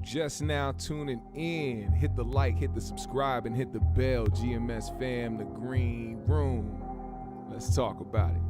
just now tuning in, hit the like, hit the subscribe, and hit the bell. GMS fam, the green room. Let's talk about it.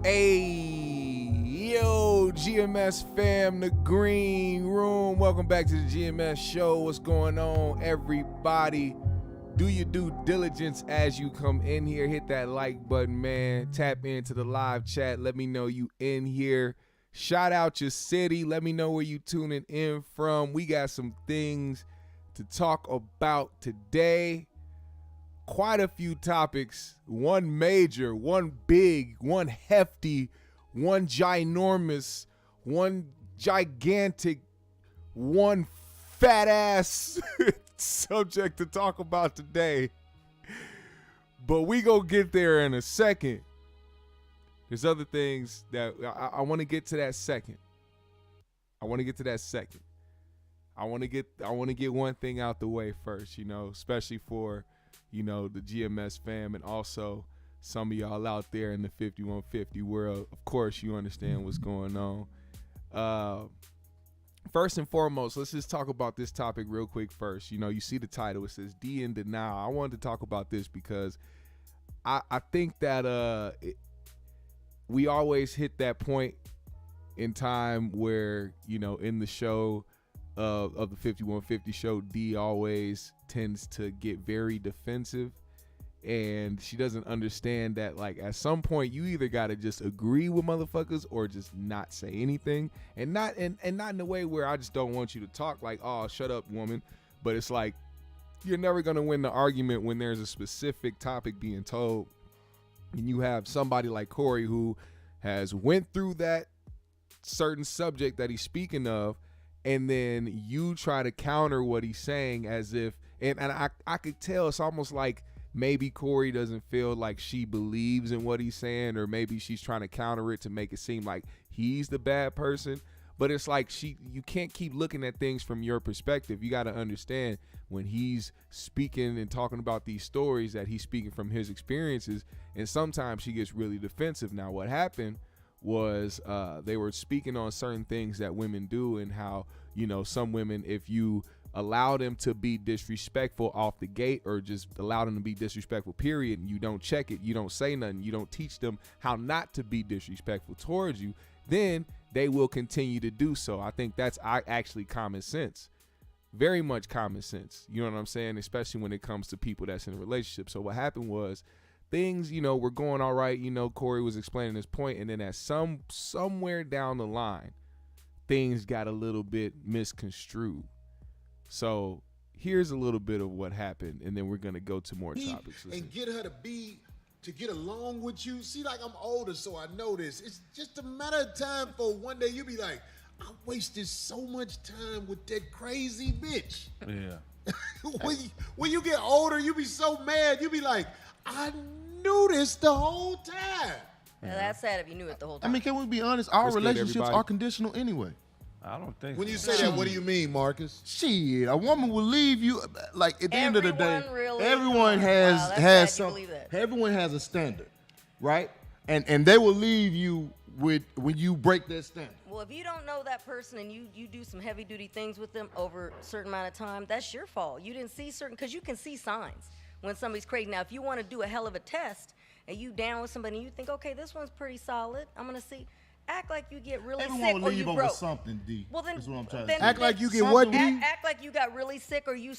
Hey, yo, GMS fam, the green room. Welcome back to the GMS show. What's going on, everybody? Do your due diligence as you come in here. Hit that like button, man. Tap into the live chat. Let me know you in here. Shout out your city. Let me know where you tuning in from. We got some things to talk about today. Quite a few topics, one major, one big, one hefty, one ginormous, one gigantic, one fat ass subject to talk about today. But we gonna get there in a second. There's other things that I want to get to that second. I want to get one thing out the way first, especially for the GMS fam, and also some of y'all out there in the 5150 world. Of course, you understand what's going on. First and foremost, let's just talk about this topic real quick first. You see the title. It says DEE in denial. I wanted to talk about this because I think that we always hit that point in time where, in the show of the 5150 show, DEE always tends to get very defensive, and she doesn't understand that, like, at some point you either got to just agree with motherfuckers or just not say anything, and not in the way where I just don't want you to talk, like, oh, shut up, woman. But it's like, you're never going to win the argument when there's a specific topic being told, and you have somebody like Corey who has went through that certain subject that he's speaking of, and then you try to counter what he's saying as if, and I could tell it's almost like maybe Corey doesn't feel like she believes in what he's saying, or maybe she's trying to counter it to make it seem like he's the bad person. But it's like you can't keep looking at things from your perspective. You got to understand when he's speaking and talking about these stories that he's speaking from his experiences, and sometimes she gets really defensive. Now, what happened was they were speaking on certain things that women do, and how, some women, if you allow them to be disrespectful off the gate, or just allow them to be disrespectful, period, and you don't check it, you don't say nothing, you don't teach them how not to be disrespectful towards you, then they will continue to do so. I think that's actually common sense. Very much common sense. You know what I'm saying? Especially when it comes to people that's in a relationship. So what happened was, things, were going all right. Corey was explaining his point, and then at somewhere down the line, things got a little bit misconstrued. So here's a little bit of what happened, and then we're gonna go to more topics. And get her to be to get along with you. See, like I'm older, so I know this. It's just a matter of time for one day you be like, I wasted so much time with that crazy bitch. Yeah. when you get older, you be so mad. You be like, I knew this the whole time. Now, that's sad if you knew it the whole time. I mean, can we be honest? Our Let's get relationships everybody. are conditional anyway. I don't think When so. you say that, what do you mean, Marcus? Shit, a woman will leave you like at the end of the day. Everyone really? Everyone Wow, has that's has sad you some. believe that. Everyone has a standard, right? And they will leave you with when you break that standard. Well, if you don't know that person and you do some heavy duty things with them over a certain amount of time, that's your fault. You didn't see certain, because you can see signs when somebody's crazy. Now, if you want to do a hell of a test and you down with somebody and you think, okay, this one's pretty solid, I'm gonna see. Act like you get really Everyone sick will or leave you over broke. something, D. Well, then, that's what I'm trying to then say. Act like you get what, D? Act like you got really sick or you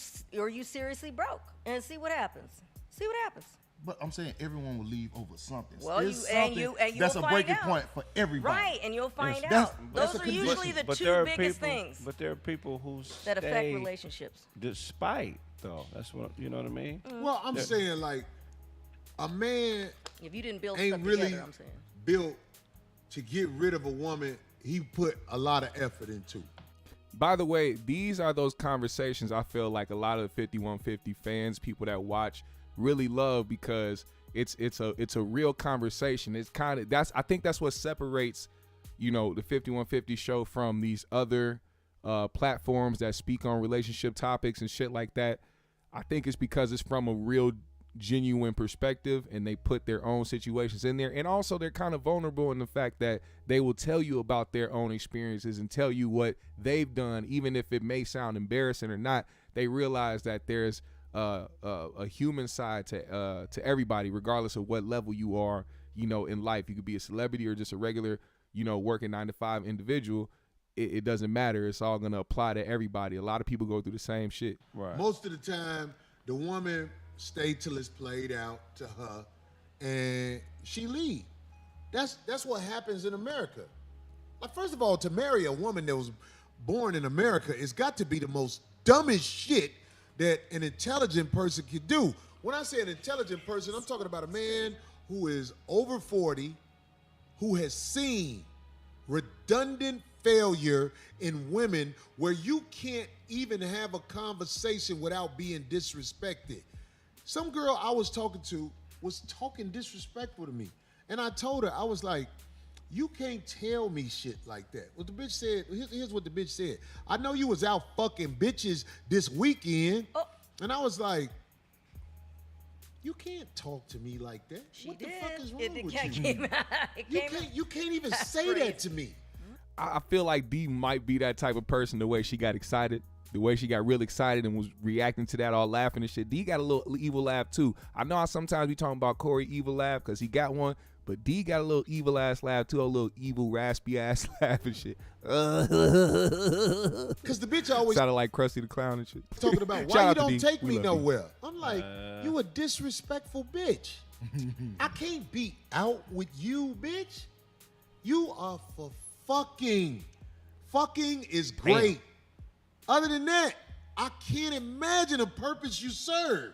seriously broke, and see what happens. See what happens. But I'm saying everyone will leave over something. Well, There's and something you'll that's a find breaking out. point for everybody. Right, and you'll find That's- out. that's Those a are usually condition. the But two there are biggest people, things But there are people who that affect stay relationships. despite, though. That's what, you know what I mean? Well, I'm saying like a man If you didn't build ain't stuff really together, I'm saying. built to get rid of a woman he put a lot of effort into. By the way, these are those conversations I feel like a lot of the 5150 fans, people that watch, really love because it's a real conversation. It's kind of I think that's what separates, the 5150 show from these other platforms that speak on relationship topics and shit like that. I think it's because it's from a real genuine perspective and they put their own situations in there, and also they're kind of vulnerable in the fact that they will tell you about their own experiences and tell you what they've done, even if it may sound embarrassing or not. They realize that there's a human side to everybody, regardless of what level you are, in life. You could be a celebrity or just a regular, working 9-to-5 individual. It doesn't matter. It's all gonna apply to everybody. A lot of people go through the same shit. Right. Most of the time, the woman stay till it's played out to her, and she leave. That's what happens in America. Like, first of all, to marry a woman that was born in America, it's got to be the most dumbest shit that an intelligent person could do. When I say an intelligent person, I'm talking about a man who is over 40, who has seen redundant failure in women where you can't even have a conversation without being disrespected. Some girl I was talking to was talking disrespectful to me. And I told her, I was like, you can't tell me shit like that. What the bitch said, here's what the bitch said. I know you was out fucking bitches this weekend. Oh. And I was like, you can't talk to me like that. What the fuck is wrong with you? You can't even say that to me. I feel like D might be that type of person, the way she got excited. The way she got real excited and was reacting to that, all laughing and shit. D got a little evil laugh too. I know how sometimes we talking about Corey evil laugh because he got one, but D got a little evil ass laugh too, a little evil raspy ass laugh and shit. Because the bitch always sounded like Krusty the Clown and shit. talking about Shout why you out to don't D. take We me love nowhere. I'm like, you a disrespectful bitch. I can't be out with you, bitch. You are for fucking. Fucking is great. Other than that, I can't imagine a purpose you serve.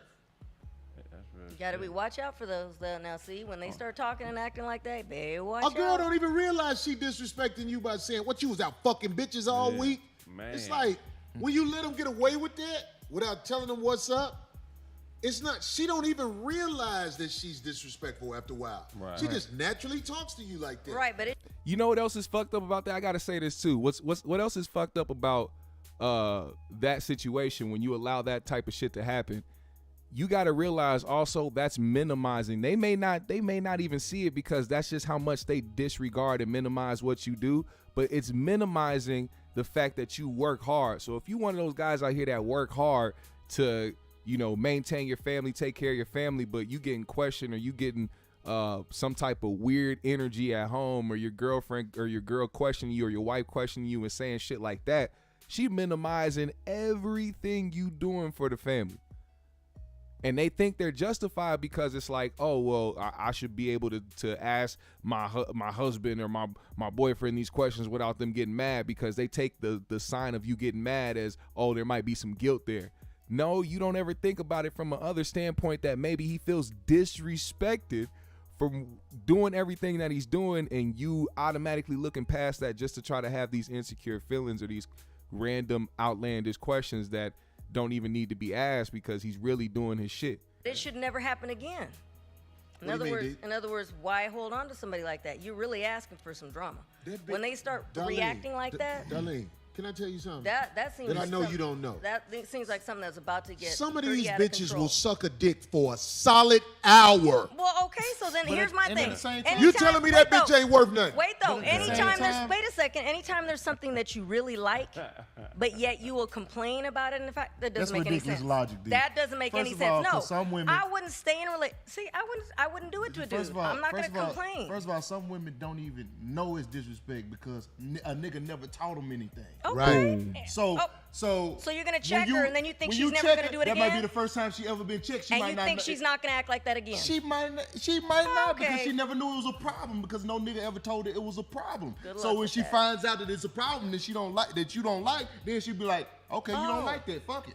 You gotta watch out for those though. Now see, when they start talking and acting like that, baby, watch A girl out. don't even realize she disrespecting you by saying, what, you was out fucking bitches all week? man. It's like, when you let them get away with that without telling them what's up, it's not, she don't even realize that she's disrespectful after a while. Right. She just naturally talks to you like that. Right, but it. You know what else is fucked up about that? I gotta say this too. What else is fucked up about that situation when you allow that type of shit to happen? You got to realize also that's minimizing. They may not even see it because that's just how much they disregard and minimize what you do, but it's minimizing the fact that you work hard. So if you one of those guys out here that work hard to, maintain your family, take care of your family, but you getting questioned or you getting some type of weird energy at home, or your girlfriend or your girl questioning you or your wife questioning you and saying shit like that, she minimizing everything you doing for the family. And they think they're justified because it's like, oh, well, I should be able to ask my husband or my boyfriend these questions without them getting mad, because they take the sign of you getting mad as, oh, there might be some guilt there. No, you don't ever think about it from a other standpoint that maybe he feels disrespected from doing everything that he's doing, and you automatically looking past that just to try to have these insecure feelings or these random outlandish questions that don't even need to be asked because he's really doing his shit. It should never happen again. What do you mean, D? In other words, why hold on to somebody like that? You're really asking for some drama. When they start Darlene, reacting like that, Darlene, can I tell you something? that seems that I like know some- you don't know. That seems like something that's about to get Some of pretty these out of bitches control. will suck a dick for a solid hour. Well, okay, so then here's my and thing. at the same time- You telling me that bitch ain't worth nothing? Wait though, But at the same anytime there's time- wait a second, anytime there's something that you really like, but yet you will complain about it, in fact, that doesn't That's make any ridiculous sense. logic, D. That doesn't make First any of sense. all, No, 'cause some women- I wouldn't stay in a relationship. See, I wouldn't do it to a dude. First of all, I'm not gonna first of all- complain. First of all, some women don't even know it's disrespect because a nigga never taught them anything. Okay. Right. So, Oh. so So you're gonna when check her and then you think when she's never check gonna her, do it that might be again? the first time she ever been checked. She And might you not think know- she's not gonna act like that again? She might not because Okay. she never knew it was a problem because no nigga ever told her it was a problem. Good So luck when with she that. finds out that it's a problem that you don't like, then she'll be like, okay, you Oh. don't like that, fuck it.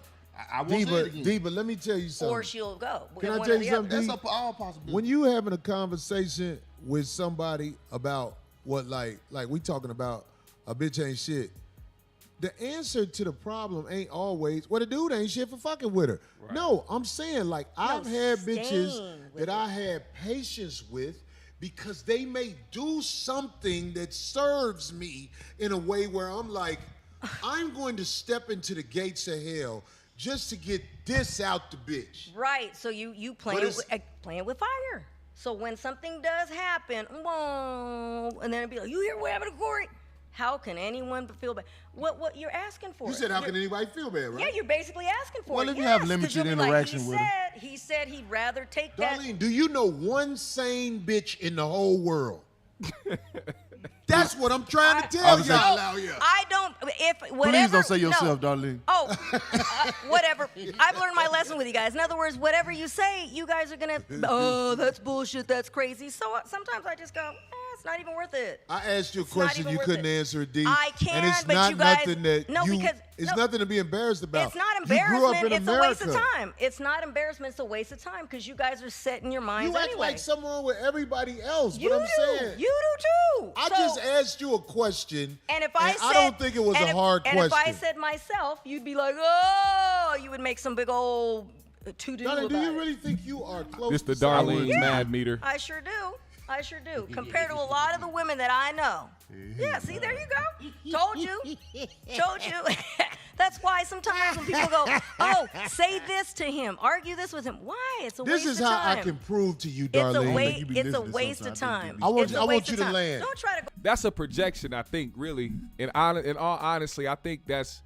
I won't D, say it but, again. D, but let me tell you something. Or she'll go. Can I One tell or you the other. something, That's D? all possible. When you having a conversation with somebody about what, like we talking about a bitch ain't shit, the answer to the problem ain't always, well, the dude ain't shit for fucking with her. No, I'm saying, like, I've had bitches staying with that I had patience with because they may do something that serves me in a way where I'm like, I'm going to step into the gates of hell just to get this out the bitch. Right. So you But it's- playing with fire. So when something does happen, whoa, and then it'd be like, you hear what happened to Corey? How can anyone feel bad? What you're asking for? You said, how You're- can anybody feel bad, right? Yeah, you're basically asking for Well, it. if you have Yes, 'cause limited you'll be like, interaction with him. He said he'd rather take that. Darlene, do you know one sane bitch in the whole world? That's what I'm trying to tell Officer- y'all out here. I don't. If whatever. Please don't say no. yourself, darling. Oh, whatever. I've learned my lesson with you guys. In other words, whatever you say, you guys are gonna. Oh, that's bullshit. That's crazy. So sometimes I just go, it's not even worth it. I asked you a It's not question even you worth couldn't it. answer, D. I can, and it's but not you guys- nothing that no, you. because- It's no. nothing to be embarrassed about. It's not You grew up embarrassment. in It's America. a waste of time. It's not embarrassment. It's a waste of time because you guys are set in your minds You act anyway. like something wrong with everybody else. you but do. I'm saying, You do too. I So- just asked you a question, And if I said, don't think it was and a if- hard and question. if I said myself, you'd be like, oh, you would make some big old to-do Darling, about do you it. really think you are close This to the Darlene someone? mad meter. I sure do. I sure do. Compared to a lot of the women that I know. Yeah, see, there you go. Told you. Told you. That's why sometimes when people go, oh, say this to him, argue this with him. Why? It's a This waste is of how time. I can prove to you, It's a Darlene. waste. you be It's a listening waste of sometimes. time. I want It's you- a I want waste you of to time. land. Don't try to go. That's a projection, I think, really. In all honesty, I think that's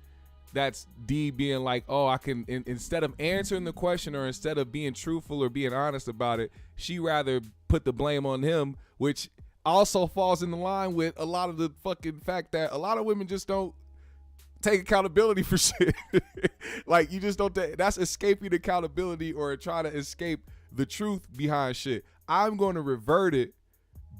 D being like, oh, I can instead of answering the question or instead of being truthful or being honest about it, she rather put the blame on him, which also falls in the line with a lot of the fucking fact that a lot of women just don't take accountability for shit. Like, you just don't that's escaping accountability or trying to escape the truth behind shit. I'm going to revert it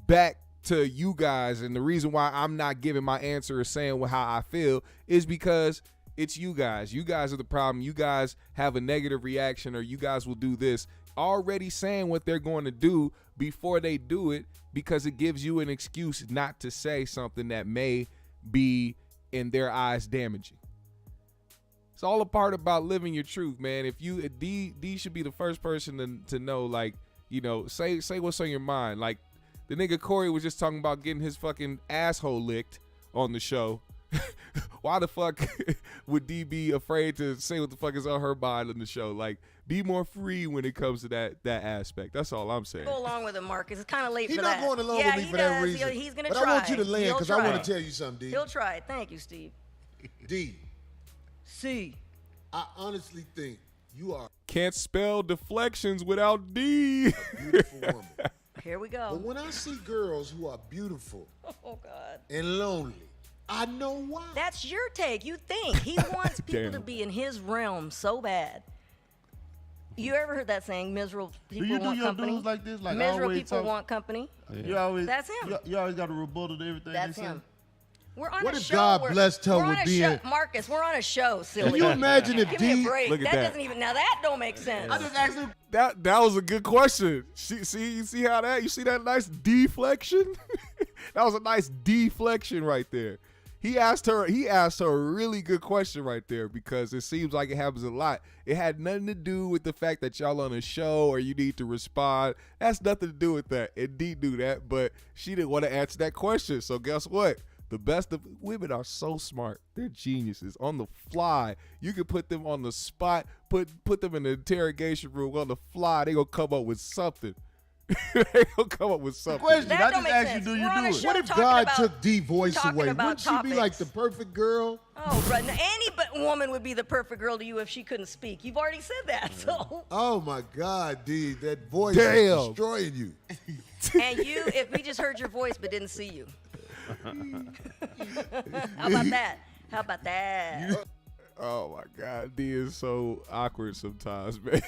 back to you guys, and the reason why I'm not giving my answer or saying how I feel is because it's you guys. You guys are the problem. You guys have a negative reaction, or you guys will do this, already saying what they're going to do before they do it, because it gives you an excuse not to say something that may be in their eyes damaging. It's all a part about living your truth, man. If you D should be the first person to know, like, you know, say what's on your mind. Like, the nigga Corey was just talking about getting his fucking asshole licked on the show. Why the fuck would D be afraid to say what the fuck is on her mind on the show? Like, be more free when it comes to that aspect. That's all I'm saying. Go along with it, Marcus. It's kind of late He's for not that. going along yeah, with me he for that does. reason. He's gonna but try. I want you to land He'll because I try. want to tell you something, D. He'll try. Thank you, Steve. D, C. I honestly think you are Can't spell deflections without D. a beautiful woman. Here we But go. when I see girls who are beautiful Oh God. and lonely, I know why. That's your take. You think he wants people to Damn. be in his realm so bad. You ever heard that saying? Miserable people you do want your company. dudes like this? Like, Miserable always people talk- want company. You always That's him. You always got a rebuttal to everything That's they say. him. We're on What a if show. God we're, blessed her we're on with a being- show. Marcus, we're on a show, silly. Can you imagine if Give me a D? break. Look at that that. doesn't even. Now that don't make sense. I just asked him. That was a good question. You see how that? You see that nice deflection? That was a nice deflection right there. He asked her a really good question right there because it seems like it happens a lot. It had nothing to do with the fact that y'all on a show or you need to respond. That's nothing to do with that. It did do that, but she didn't want to answer that question. So guess what? The best of women are so smart. They're geniuses. On the fly, you can put them on the spot, put them in the interrogation room on the fly. They gonna come up with something. They gonna come up with something. Question. That I don't just make asked sense. you, do We're on you a do it? show. What if talking God about- took D voice talking away? about Wouldn't she be like the topics. perfect girl? Oh, right. Now, any woman would be the perfect girl to you if she couldn't speak. You've already said that. So, Oh my God, D, that voice Damn. is destroying you. and you, if we just heard your voice but didn't see you. How about that? How about that? Oh my God, D is so awkward sometimes, man.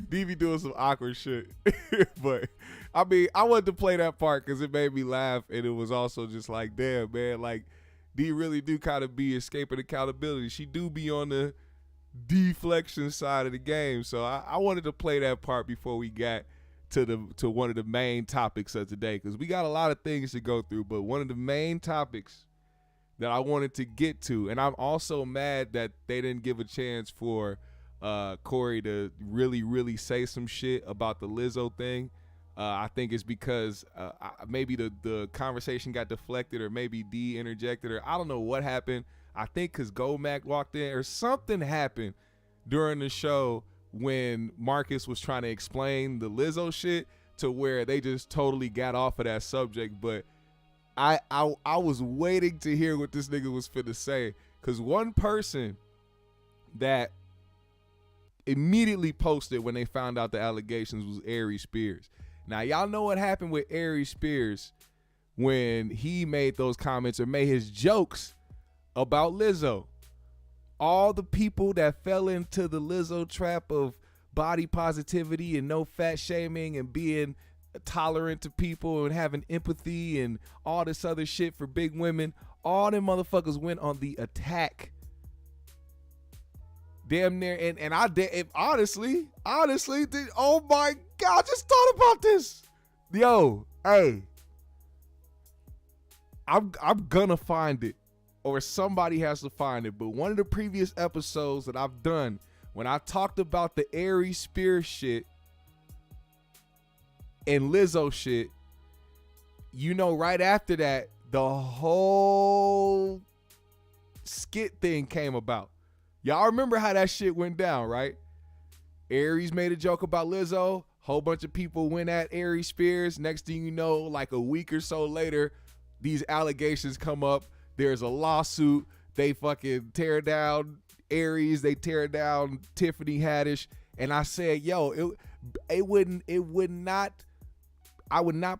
D be doing some awkward shit. But I mean, I wanted to play that part because it made me laugh, and it was also just like, damn, man, like D really do kind of be escaping accountability. She do be on the deflection side of the game. So I wanted to play that part before we got to one of the main topics of today, because we got a lot of things to go through, but one of the main topics that I wanted to get to, and I'm also mad that they didn't give a chance for Corey to really say some shit about the Lizzo thing. I think it's because maybe the conversation got deflected, or maybe D interjected, or I don't know what happened. I think because Gomac walked in or something happened during the show when Marcus was trying to explain the Lizzo shit, to where they just totally got off of that subject. But I was waiting to hear what this nigga was finna say, because one person that immediately posted when they found out the allegations was Aries Spears. Now, y'all know what happened with Aries Spears when he made those comments or made his jokes about Lizzo. All the people that fell into the Lizzo trap of body positivity and no fat shaming and being tolerant to people and having empathy and all this other shit for big women, all them motherfuckers went on the attack. Damn near, and honestly, oh my God, I just thought about this. Yo, hey, I'm gonna find it, or somebody has to find it. But one of the previous episodes that I've done, when I talked about the Aries Spears shit and Lizzo shit, you know, right after that, the whole skit thing came about. Y'all remember how that shit went down, right? Aries made a joke about Lizzo. Whole bunch of people went at Aries Spears. Next thing you know, like a week or so later, these allegations come up. There's a lawsuit. They fucking tear down Aries. They tear down Tiffany Haddish. And I said, yo, I would not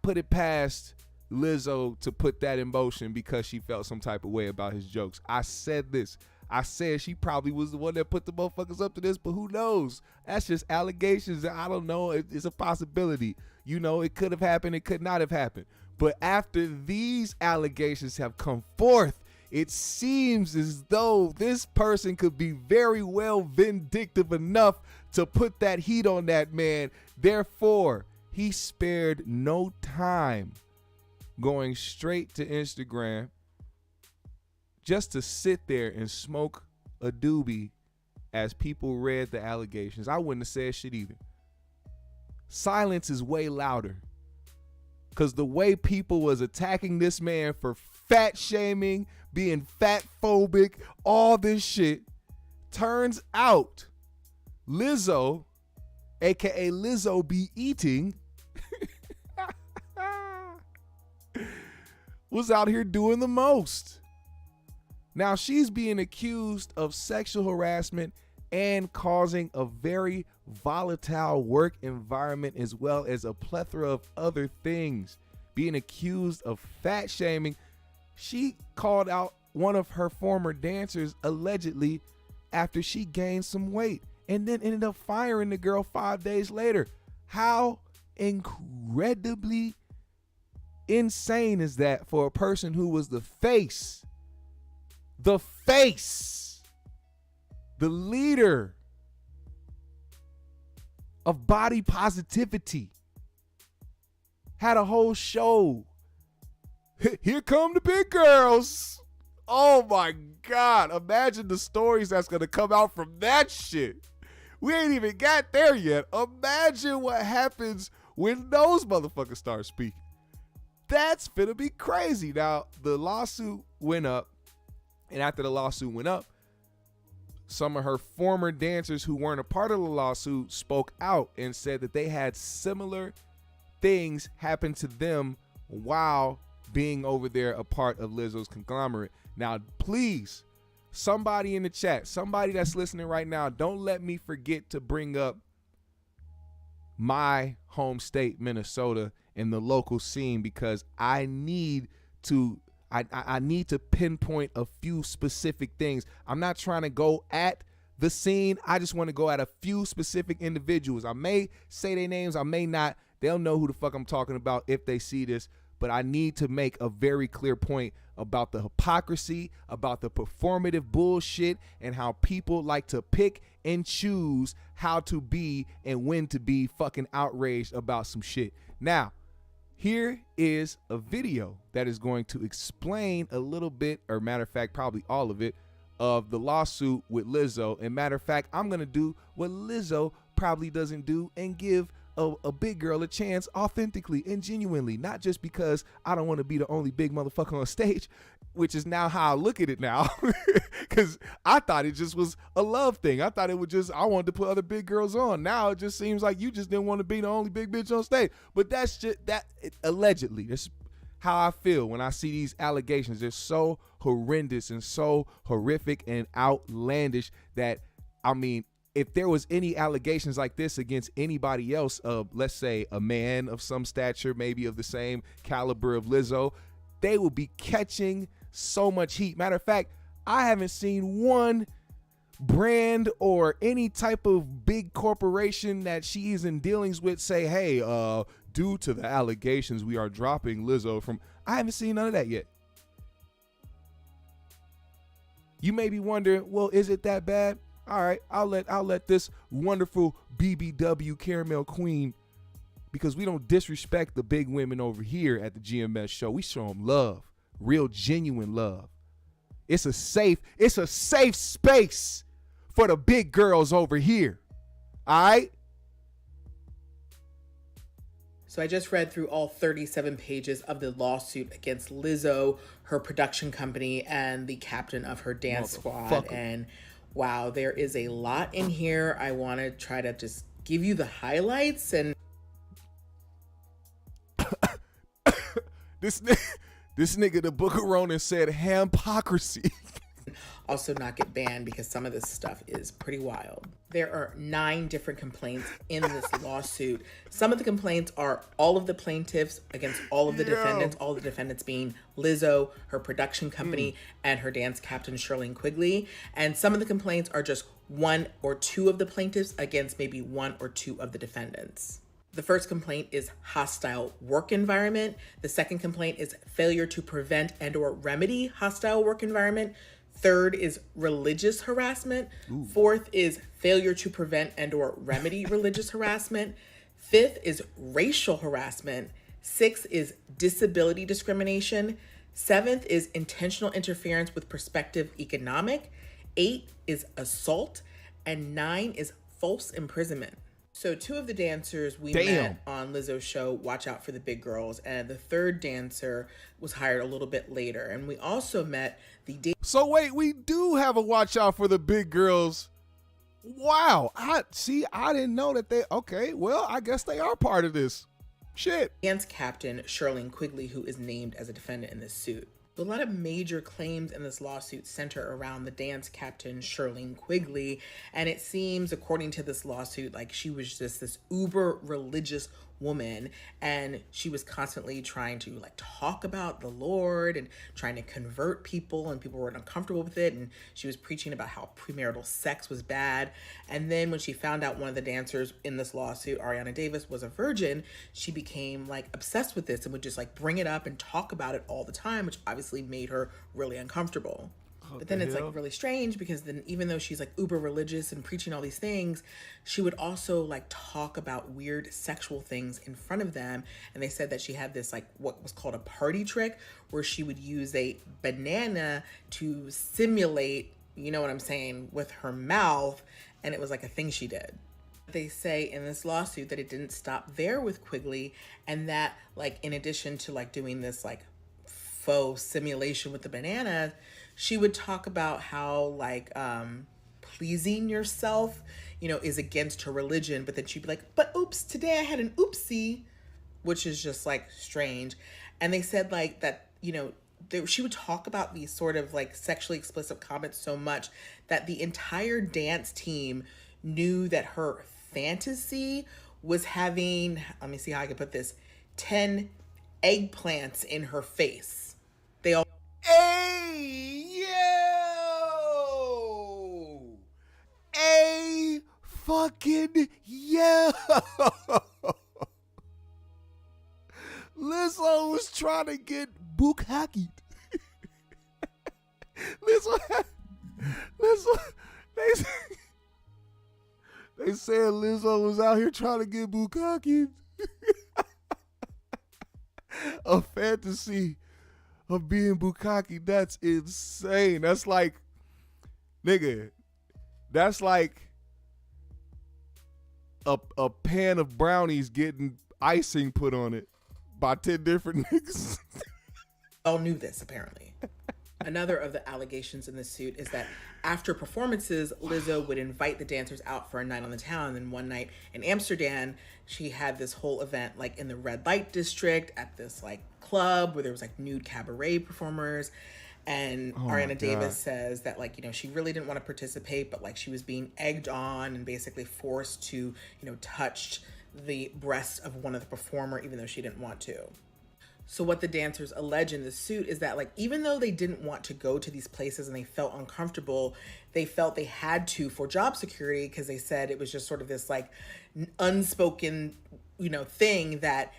put it past Lizzo to put that in motion because she felt some type of way about his jokes. I said this. I said she probably was the one that put the motherfuckers up to this, but who knows? That's just allegations. I don't know. It's a possibility. You know, it could have happened. It could not have happened. But after these allegations have come forth, it seems as though this person could be very well vindictive enough to put that heat on that man. Therefore, he spared no time going straight to Instagram just to sit there and smoke a doobie as people read the allegations. I wouldn't have said shit either. Silence is way louder. Because the way people was attacking this man for fat shaming, being fat phobic, all this shit, turns out Lizzo, aka Lizzo be eating, was out here doing the most. Now, she's being accused of sexual harassment and causing a very volatile work environment, as well as a plethora of other things. Being accused of fat shaming. She called out one of her former dancers allegedly after she gained some weight, and then ended up firing the girl 5 days later. How incredibly insane is that for a person who was the leader of body positivity, had a whole show. Here come the big girls. Oh my God. Imagine the stories that's going to come out from that shit. We ain't even got there yet. Imagine what happens when those motherfuckers start speaking. That's finna be crazy. Now, the lawsuit went up, and after the lawsuit went up, some of her former dancers who weren't a part of the lawsuit spoke out and said that they had similar things happen to them while being over there a part of Lizzo's conglomerate. Now, please, somebody in the chat, somebody that's listening right now, don't let me forget to bring up my home state, Minnesota, and the local scene, because I need to pinpoint a few specific things. I'm not trying to go at the scene. I just want to go at a few specific individuals. I may say their names, I may not. They'll know who the fuck I'm talking about if they see this. But I need to make a very clear point about the hypocrisy, about the performative bullshit, and how people like to pick and choose how to be and when to be fucking outraged about some shit. Now, here is a video that is going to explain a little bit, or matter of fact, probably all of it, of the lawsuit with Lizzo. And matter of fact, I'm going to do what Lizzo probably doesn't do and give a big girl a chance authentically and genuinely, not just because I don't want to be the only big motherfucker on stage, which is now how I look at it now, because I thought it just was a love thing. I thought it would just, I wanted to put other big girls on. Now it just seems like you just didn't want to be the only big bitch on stage. But that's just, allegedly, that's how I feel when I see these allegations. They're so horrendous and so horrific and outlandish that, I mean, if there was any allegations like this against anybody else, let's say a man of some stature, maybe of the same caliber of Lizzo, they would be catching so much heat. Matter of fact, I haven't seen one brand or any type of big corporation that she is in dealings with say, hey, due to the allegations, we are dropping Lizzo from. I haven't seen none of that yet. You may be wondering, well, is it that bad? All right, I'll let this wonderful BBW Caramel Queen, because we don't disrespect the big women over here at the GMS show. We show them love, real genuine love. It's a safe space for the big girls over here. All right? So I just read through all 37 pages of the lawsuit against Lizzo, her production company, and the captain of her dance squad. And wow, there is a lot in here. I want to try to just give you the highlights. And this nigga, the Book of Ronan, said hypocrisy. Also not get banned because some of this stuff is pretty wild. There are 9 different complaints in this lawsuit. Some of the complaints are all of the plaintiffs against all of the defendants, all the defendants being Lizzo, her production company, and her dance captain, Shirley Quigley. And some of the complaints are just 1 or 2 of the plaintiffs against maybe 1 or 2 of the defendants. The first complaint is hostile work environment. The second complaint is failure to prevent and or remedy hostile work environment. Third is religious harassment. Fourth is failure to prevent and or remedy religious harassment. Fifth is racial harassment. Sixth is disability discrimination. Seventh is intentional interference with prospective economic. 8 is assault. And 9 is false imprisonment. So 2 of the dancers we met on Lizzo's show, Watch Out for the Big Girls, and the third dancer was hired a little bit later. And we also met the... So wait, we do have a Watch Out for the Big Girls. Wow. I didn't know that they... Okay, well, I guess they are part of this. Shit. Dance captain, Shirley Quigley, who is named as a defendant in this suit. A lot of major claims in this lawsuit center around the dance captain, Shirlene Quigley. And it seems, according to this lawsuit, like she was just this uber religious woman, and she was constantly trying to like talk about the Lord and trying to convert people, and people were uncomfortable with it, and she was preaching about how premarital sex was bad. And then when she found out one of the dancers in this lawsuit, Ariana Davis, was a virgin, she became like obsessed with this and would just like bring it up and talk about it all the time, which obviously made her really uncomfortable. But then it's like really strange, because then even though she's like uber religious and preaching all these things, she would also like talk about weird sexual things in front of them. And they said that she had this like what was called a party trick, where she would use a banana to simulate, you know what I'm saying, with her mouth. And it was like a thing she did. They say in this lawsuit that it didn't stop there with Quigley, and that like in addition to like doing this like faux simulation with the banana, she would talk about how like pleasing yourself, you know, is against her religion. But then she'd be like, but oops, today I had an oopsie, which is just like strange. And they said like that, you know, she would talk about these sort of like sexually explicit comments so much that the entire dance team knew that her fantasy was having, let me see how I can put this, 10 eggplants in her face. They all Hey, yo! A fucking yo! Lizzo was trying to get bukkake. Lizzo, they said Lizzo was out here trying to get bukkake. A fantasy of being bukkake. That's insane. That's like, nigga, that's like a pan of brownies getting icing put on it by 10 different niggas. all knew this, apparently. Another of the allegations in this suit is that after performances, Lizzo would invite the dancers out for a night on the town. And then one night in Amsterdam, she had this whole event like in the red light district at this like club where there was like nude cabaret performers. And Ariana Davis says that like, you know, she really didn't want to participate, but like she was being egged on and basically forced to, you know, touch the breast of one of the performer, even though she didn't want to. So what the dancers allege in the suit is that like, even though they didn't want to go to these places and they felt uncomfortable, they felt they had to for job security, because they said it was just sort of this like unspoken, you know, thing that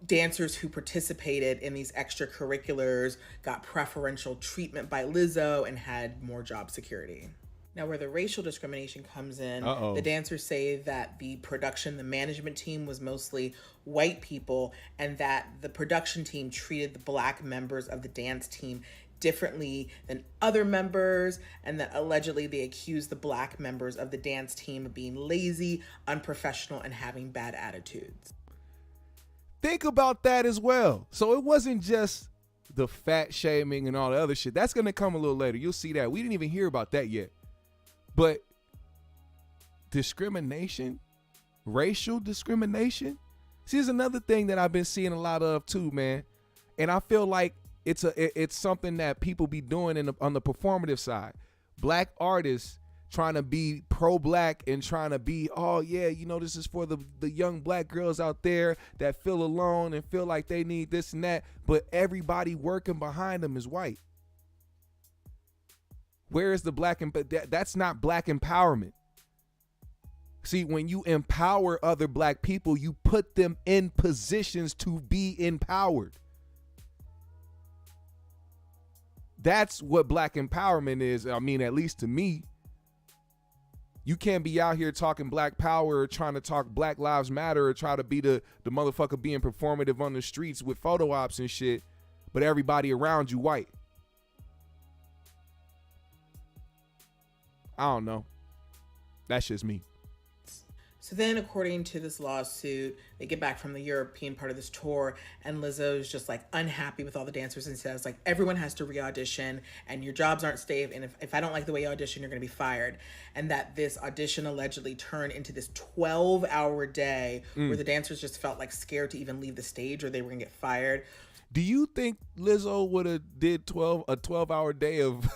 dancers who participated in these extracurriculars got preferential treatment by Lizzo and had more job security. Now, where the racial discrimination comes in, the dancers say that the management team was mostly white people, and that the production team treated the black members of the dance team differently than other members, and that allegedly they accused the black members of the dance team of being lazy, unprofessional, and having bad attitudes. Think about that as well. So it wasn't just the fat shaming and all the other shit. That's going to come a little later. You'll see that. We didn't even hear about that yet. But discrimination, racial discrimination, see, is another thing that I've been seeing a lot of too, man. And I feel like it's something that people be doing on the performative side. Black artists trying to be pro-black and trying to be, oh yeah, you know, this is for the young black girls out there that feel alone and feel like they need this and that, but everybody working behind them is white. Where is the black? That's not black empowerment. See, when you empower other black people, you put them in positions to be empowered. That's what black empowerment is. I mean, at least to me. You can't be out here talking black power or trying to talk Black Lives Matter or try to be the motherfucker being performative on the streets with photo ops and shit, but everybody around you white. I don't know. That's just me. So then, according to this lawsuit, they get back from the European part of this tour, and Lizzo's just like unhappy with all the dancers and says like, everyone has to re-audition and your jobs aren't safe, and if I don't like the way you audition, you're gonna be fired. And that this audition allegedly turned into this 12-hour day where the dancers just felt like scared to even leave the stage or they were gonna get fired. Do you think Lizzo would have did a 12-hour day of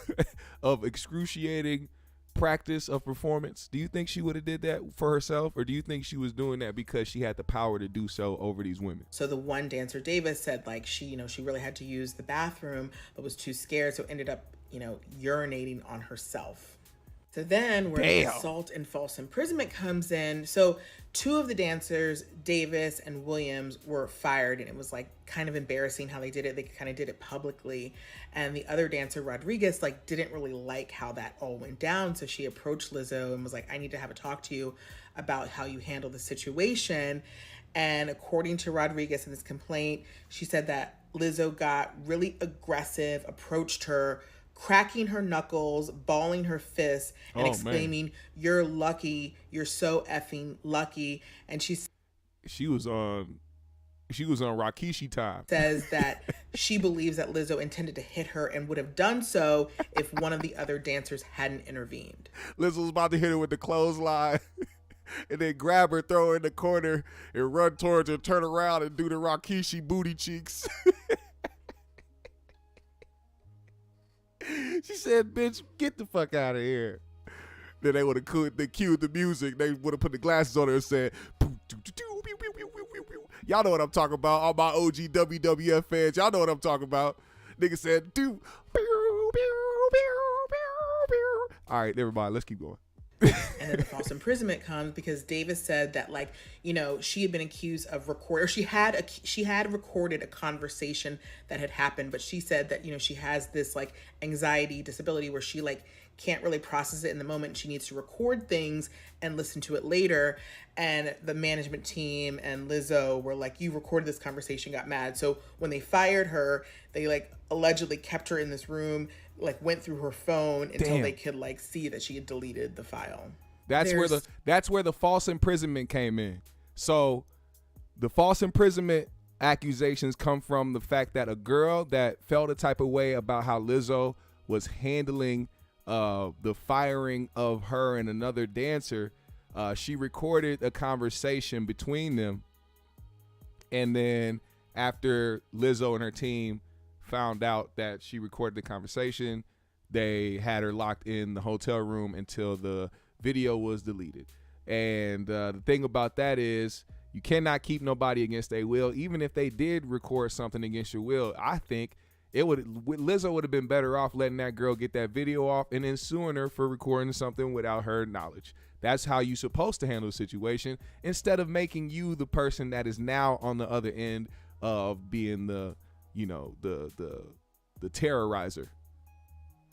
of excruciating practice of performance? Do you think she would have did that for herself, or do you think she was doing that because she had the power to do so over these women? So the one dancer, Davis, said like she really had to use the bathroom, but was too scared, so ended up, urinating on herself. So then where the assault and false imprisonment comes in. So 2 of the dancers, Davis and Williams, were fired, and it was like kind of embarrassing how they did it. They kind of did it publicly. And the other dancer, Rodriguez, like didn't really like how that all went down. So she approached Lizzo and was like, I need to have a talk to you about how you handle the situation. And according to Rodriguez in this complaint, she said that Lizzo got really aggressive, approached her, cracking her knuckles, balling her fists, and exclaiming, "You're lucky. You're so effing lucky." And she was on Rakishi time. Says that she believes that Lizzo intended to hit her and would have done so if one of the other dancers hadn't intervened. Lizzo was about to hit her with the clothesline and then grab her, throw her in the corner, and run towards her, turn around, and do the Rakishi booty cheeks. She said, "Bitch, get the fuck out of here." Then they would have cued the music. They would have put the glasses on her and said, y'all know what I'm talking about. All my OG WWF fans, y'all know what I'm talking about. Nigga said, "Do." All right, everybody, let's keep going. And then the false imprisonment comes because Davis said that, like, she had been accused of she had recorded a conversation that had happened, but she said that, she has this like anxiety disability where she like can't really process it in the moment. She needs to record things and listen to it later. And the management team and Lizzo were like, "You recorded this conversation," got mad. So when they fired her, they like allegedly kept her in this room, like went through her phone until they could like see that she had deleted the file. That's where the false imprisonment came in. So the false imprisonment accusations come from the fact that a girl that felt a type of way about how Lizzo was handling the firing of her and another dancer, she recorded a conversation between them, and then after Lizzo and her team found out that she recorded the conversation, they had her locked in the hotel room until the video was deleted. And the thing about that is you cannot keep nobody against their will. Even if they did record something against your will, I think Lizzo would have been better off letting that girl get that video off and then suing her for recording something without her knowledge. That's how you're supposed to handle the situation, instead of making you the person that is now on the other end of being the terrorizer.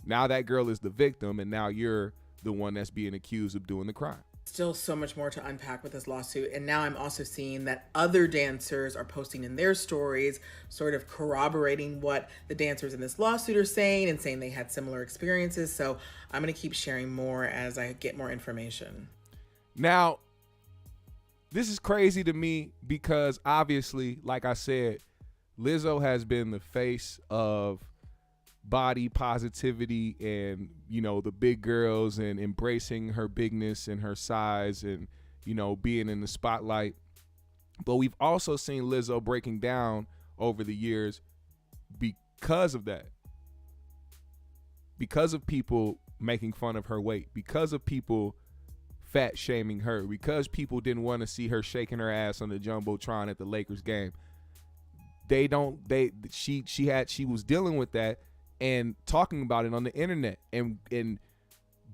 Now that girl is the victim, and now you're the one that's being accused of doing the crime. Still so much more to unpack with this lawsuit. And now I'm also seeing that other dancers are posting in their stories, sort of corroborating what the dancers in this lawsuit are saying and saying they had similar experiences. So I'm going to keep sharing more as I get more information. Now, this is crazy to me because obviously, like I said, Lizzo has been the face of body positivity and, the big girls and embracing her bigness and her size and, being in the spotlight. But we've also seen Lizzo breaking down over the years because of that. Because of people making fun of her weight, because of people fat shaming her, because people didn't want to see her shaking her ass on the Jumbotron at the Lakers game. She was dealing with that and talking about it on the internet and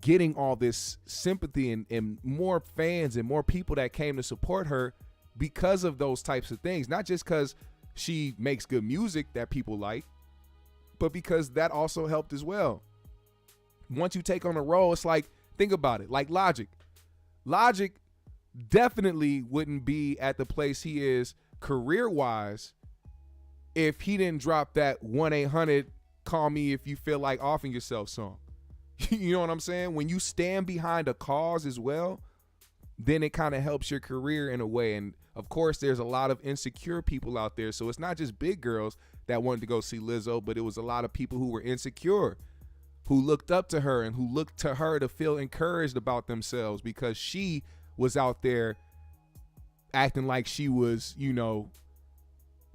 getting all this sympathy and more fans and more people that came to support her because of those types of things. Not just because she makes good music that people like, but because that also helped as well. Once you take on a role, it's like, think about it, like Logic. Logic definitely wouldn't be at the place he is career-wise if he didn't drop that 1-800 call me if you feel like offing yourself song. You know what I'm saying? When you stand behind a cause as well, then it kind of helps your career in a way. And of course, there's a lot of insecure people out there. So it's not just big girls that wanted to go see Lizzo, but it was a lot of people who were insecure, who looked up to her and who looked to her to feel encouraged about themselves because she was out there acting like she was,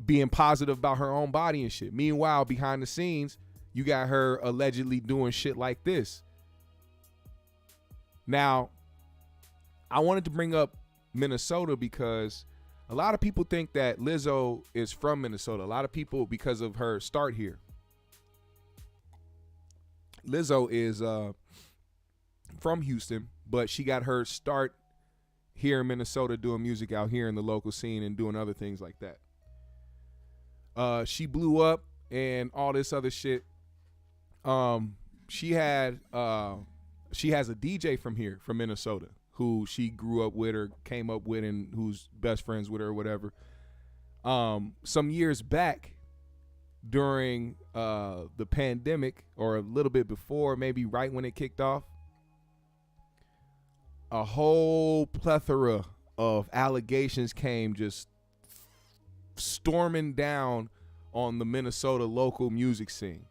being positive about her own body and shit. Meanwhile, behind the scenes, you got her allegedly doing shit like this. Now, I wanted to bring up Minnesota because a lot of people think that Lizzo is from Minnesota. A lot of people, because of her start here. Lizzo is from Houston, but she got her start here in Minnesota doing music out here in the local scene and doing other things like that. She blew up and all this other shit. She has a DJ from here, from Minnesota, who she grew up with or came up with and who's best friends with her or whatever. Some years back during the pandemic, or a little bit before, maybe right when it kicked off, a whole plethora of allegations came just storming down on the Minnesota local music scene.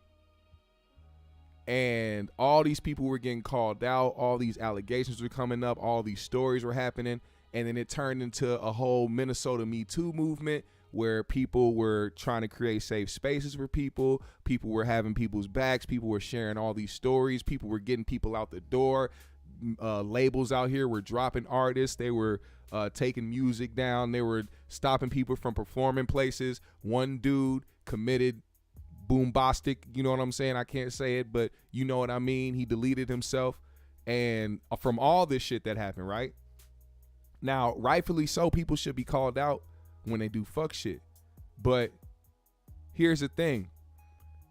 And all these people were getting called out. All these allegations were coming up. All these stories were happening. And then it turned into a whole Minnesota Me Too movement where people were trying to create safe spaces for people. People were having people's backs. People were sharing all these stories. People were getting people out the door. Labels out here were dropping artists. They were taking music down. They were stopping people from performing places. One dude committed boombastic, you know what I'm saying? I can't say it, but you know what I mean. He deleted himself. And from all this shit that happened, right? Now, rightfully so, people should be called out when they do fuck shit. But here's the thing.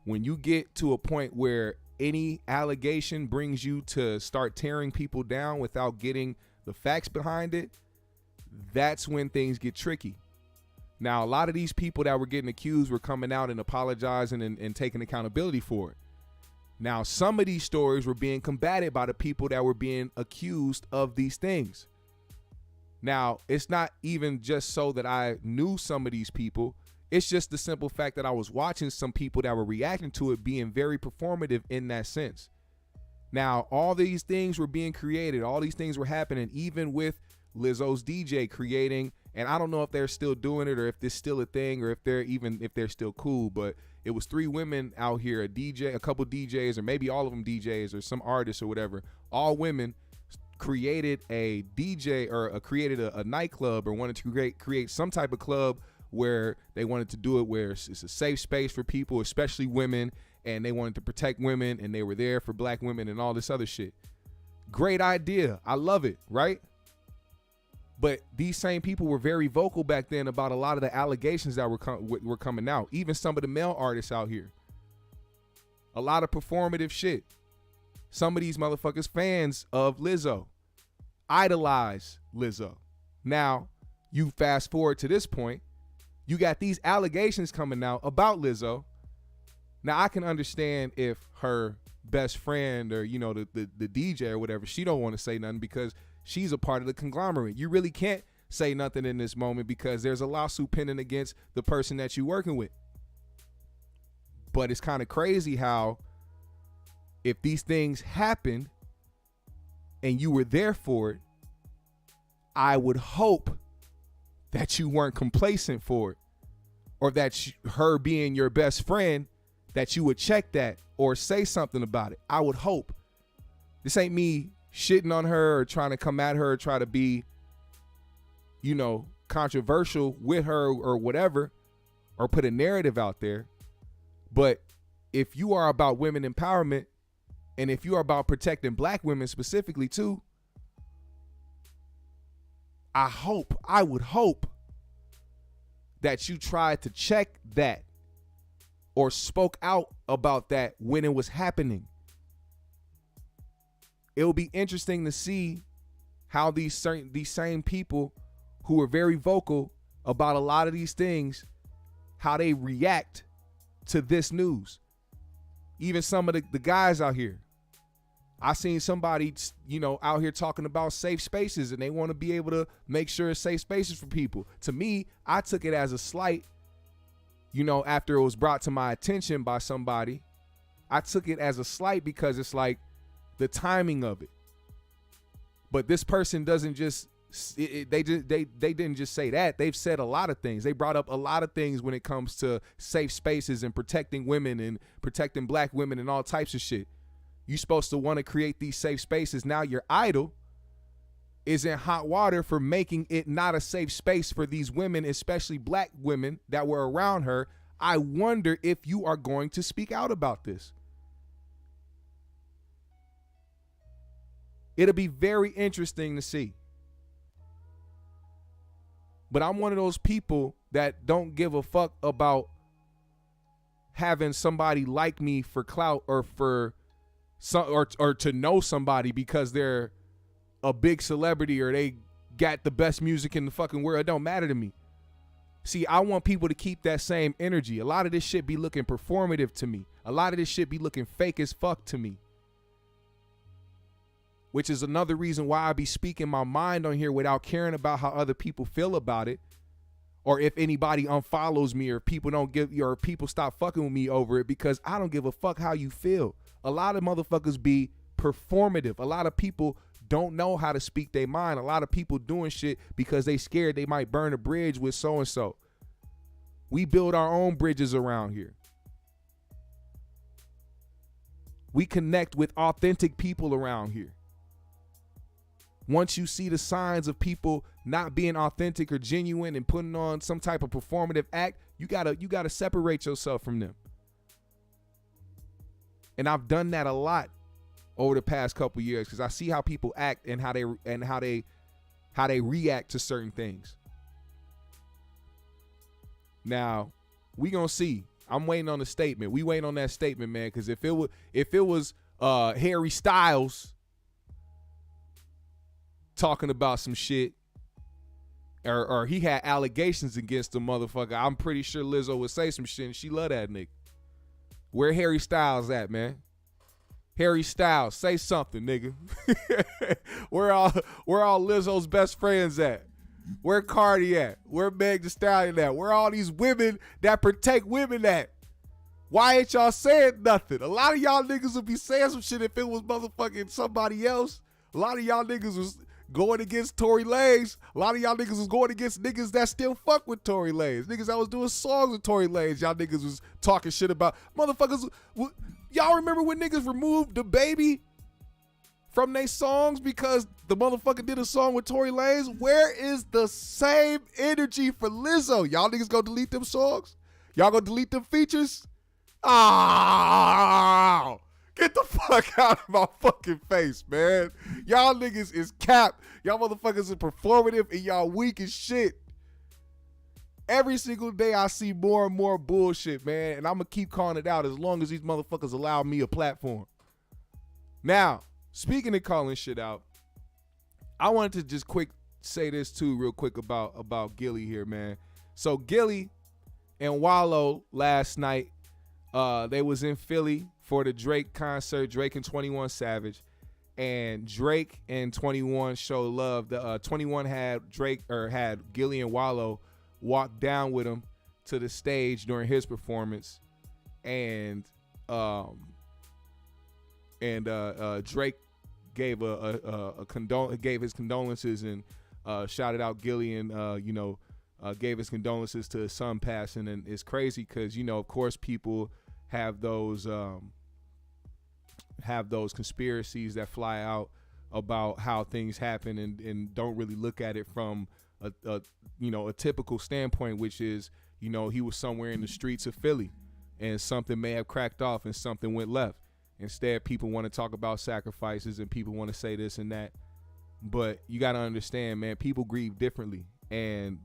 When you get to a point where any allegation brings you to start tearing people down without getting the facts behind it, that's when things get tricky. Now, a lot of these people that were getting accused were coming out and apologizing and taking accountability for it. Now, some of these stories were being combated by the people that were being accused of these things. Now, it's not even just so that I knew some of these people. It's just the simple fact that I was watching some people that were reacting to it being very performative in that sense. Now, all these things were being created. All these things were happening, even with Lizzo's DJ creating. And I don't know if they're still doing it or if this is still a thing or if they're still cool. But it was 3 women out here, a DJ, a couple DJs, or maybe all of them DJs or some artists or whatever. All women created a DJ or created a nightclub or wanted to create some type of club where they wanted to do it where it's a safe space for people, especially women, and they wanted to protect women, and they were there for black women and all this other shit. Great idea. I love it, right? But these same people were very vocal back then about a lot of the allegations that were coming out. Even some of the male artists out here. A lot of performative shit. Some of these motherfuckers fans of Lizzo. Idolize Lizzo. Now, you fast forward to this point. You got these allegations coming out about Lizzo. Now, I can understand if her best friend or, you know, the DJ or whatever, she don't want to say nothing because she's a part of the conglomerate. You really can't say nothing in this moment because there's a lawsuit pending against the person that you're working with. But it's kind of crazy how if these things happened and you were there for it, I would hope that you weren't complacent for it, or that her being your best friend, that you would check that or say something about it. I would hope. This ain't me shitting on her or trying to come at her or try to be, you know, controversial with her or whatever, or put a narrative out there. But if you are about women empowerment, and if you are about protecting black women specifically too, I would hope that you tried to check that or spoke out about that when it was happening. It will be interesting to see how these same people who are very vocal about a lot of these things, how they react to this news. Even some of the guys out here. I seen somebody, you know, out here talking about safe spaces, and they want to be able to make sure it's safe spaces for people. To me, I took it as a slight, you know, after it was brought to my attention by somebody. I took it as a slight because it's like the timing of it. But this person doesn't just They didn't just say that. They've said a lot of things. They brought up a lot of things when it comes to safe spaces and protecting women and protecting black women and all types of shit. You're supposed to want to create these safe spaces. Now your idol is in hot water for making it not a safe space for these women, especially black women that were around her. I wonder if you are going to speak out about this. It'll be very interesting to see. But I'm one of those people that don't give a fuck about having somebody like me for clout or for or to know somebody because they're a big celebrity or they got the best music in the fucking world. It don't matter to me. See, I want people to keep that same energy. A lot of this shit be looking performative to me. A lot of this shit be looking fake as fuck to me. Which is another reason why I be speaking my mind on here without caring about how other people feel about it. Or if anybody unfollows me or people people stop fucking with me over it, because I don't give a fuck how you feel. A lot of motherfuckers be performative. A lot of people don't know how to speak their mind. A lot of people doing shit because they scared they might burn a bridge with so-and-so. We build our own bridges around here. We connect with authentic people around here. Once you see the signs of people not being authentic or genuine and putting on some type of performative act, you gotta separate yourself from them. And I've done that a lot over the past couple years because I see how people act and how they react to certain things. Now, we gonna see. I'm waiting on the statement. We waiting on that statement, man, because if it was Harry Styles talking about some shit, or he had allegations against the motherfucker, I'm pretty sure Lizzo would say some shit and she love that nigga. Where Harry Styles at, man? Harry Styles, say something, nigga. Where all Lizzo's best friends at? Where Cardi at? Where Meg Thee Stallion at? Where all these women that protect women at? Why ain't y'all saying nothing? A lot of y'all niggas would be saying some shit if it was motherfucking somebody else. A lot of y'all niggas was going against Tory Lanez. A lot of y'all niggas was going against niggas that still fuck with Tory Lanez. Niggas that was doing songs with Tory Lanez. Y'all niggas was talking shit about motherfuckers. Y'all remember when niggas removed the baby from their songs because the motherfucker did a song with Tory Lanez? Where is the same energy for Lizzo? Y'all niggas gonna delete them songs? Y'all gonna delete them features? Ah! Get the fuck out of my fucking face, man. Y'all niggas is cap. Y'all motherfuckers are performative and y'all weak as shit. Every single day I see more and more bullshit, man. And I'm going to keep calling it out as long as these motherfuckers allow me a platform. Now, speaking of calling shit out, I wanted to just say this too real quick about Gillie here, man. So Gillie and Wallow last night, they was in Philly for the Drake concert, Drake and 21 Savage, and Drake and 21 showed love. The 21 had Gillie and Wallow walk down with him to the stage during his performance, and Drake gave gave his condolences and shouted out Gillie and gave his condolences to his son passing. And it's crazy because of course people have those conspiracies that fly out about how things happen and don't really look at it from a typical standpoint, which is he was somewhere in the streets of Philly and something may have cracked off and something went left. Instead, people want to talk about sacrifices and people want to say this and that, but you got to understand, man, people grieve differently. And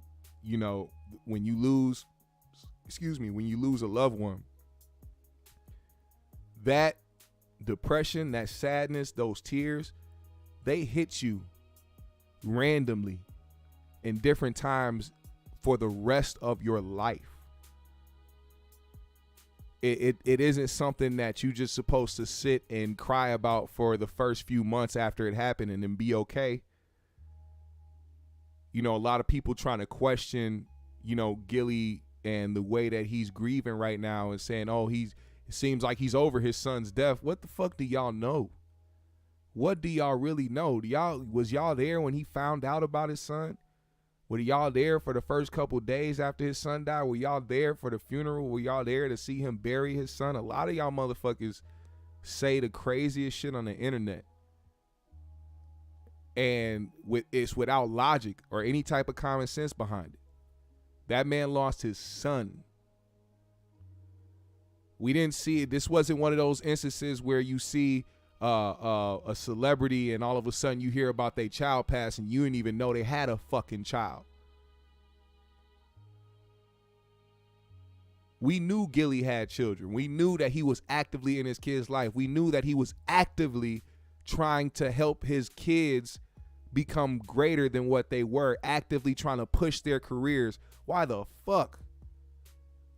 when you lose a loved one, that depression, that sadness, those tears, they hit you randomly in different times for the rest of your life. It isn't something that you just supposed to sit and cry about for the first few months after it happened and then be okay. A lot of people trying to question, Gillie and the way that he's grieving right now and saying, it seems like he's over his son's death. What the fuck do y'all know? What do y'all really know? Was y'all there when he found out about his son? Were y'all there for the first couple days after his son died? Were y'all there for the funeral? Were y'all there to see him bury his son? A lot of y'all motherfuckers say the craziest shit on the internet. And it's without logic or any type of common sense behind it. That man lost his son. We didn't see it. This wasn't one of those instances where you see a celebrity and all of a sudden you hear about their child passing. You didn't even know they had a fucking child. We knew Gillie had children. We knew that he was actively in his kid's life. We knew that he was actively trying to help his kids become greater than what they were, actively trying to push their careers. Why the fuck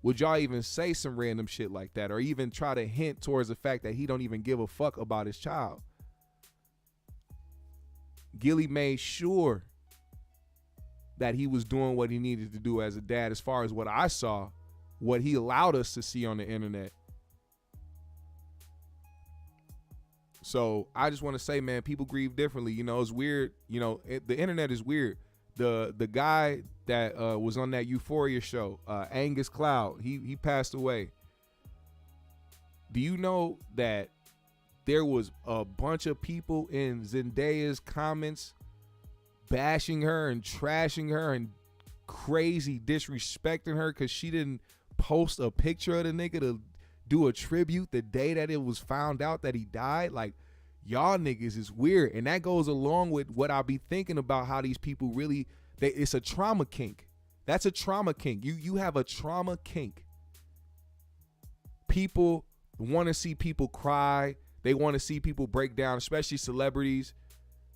would y'all even say some random shit like that, or even try to hint towards the fact that he don't even give a fuck about his child? Gillie made sure that he was doing what he needed to do as a dad, as far as what I saw, what he allowed us to see on the internet. So I just want to say, man, people grieve differently. You know, it's weird. You know, the internet is weird. The guy that was on that Euphoria show, Angus Cloud, he passed away. Do you know that there was a bunch of people in Zendaya's comments bashing her and trashing her and crazy disrespecting her because she didn't post a picture of the nigga to do a tribute the day that it was found out that he died? Like, y'all niggas is weird. And that goes along with what I be thinking about, how these people really, it's a trauma kink. That's a trauma kink. You have a trauma kink. People want to see people cry. They want to see people break down, especially celebrities.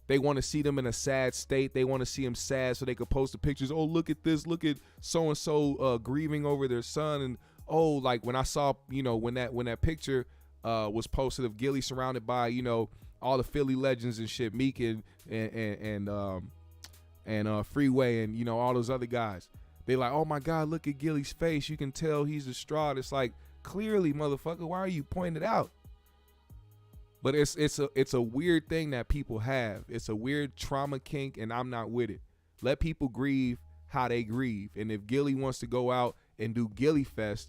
They want to see them in a sad state. They want to see them sad so they could post the pictures. Oh, look at this. Look at so-and-so grieving over their son. And oh, like when I saw, you know, when that picture was posted of Gillie surrounded by, you know, all the Philly legends and shit, Meek and Freeway and, you know, all those other guys. They like, oh my God, look at Gillie's face. You can tell he's distraught. It's like, clearly, motherfucker, why are you pointing it out? But it's a weird thing that people have. It's a weird trauma kink, and I'm not with it. Let people grieve how they grieve. And if Gillie wants to go out and do Gillie Fest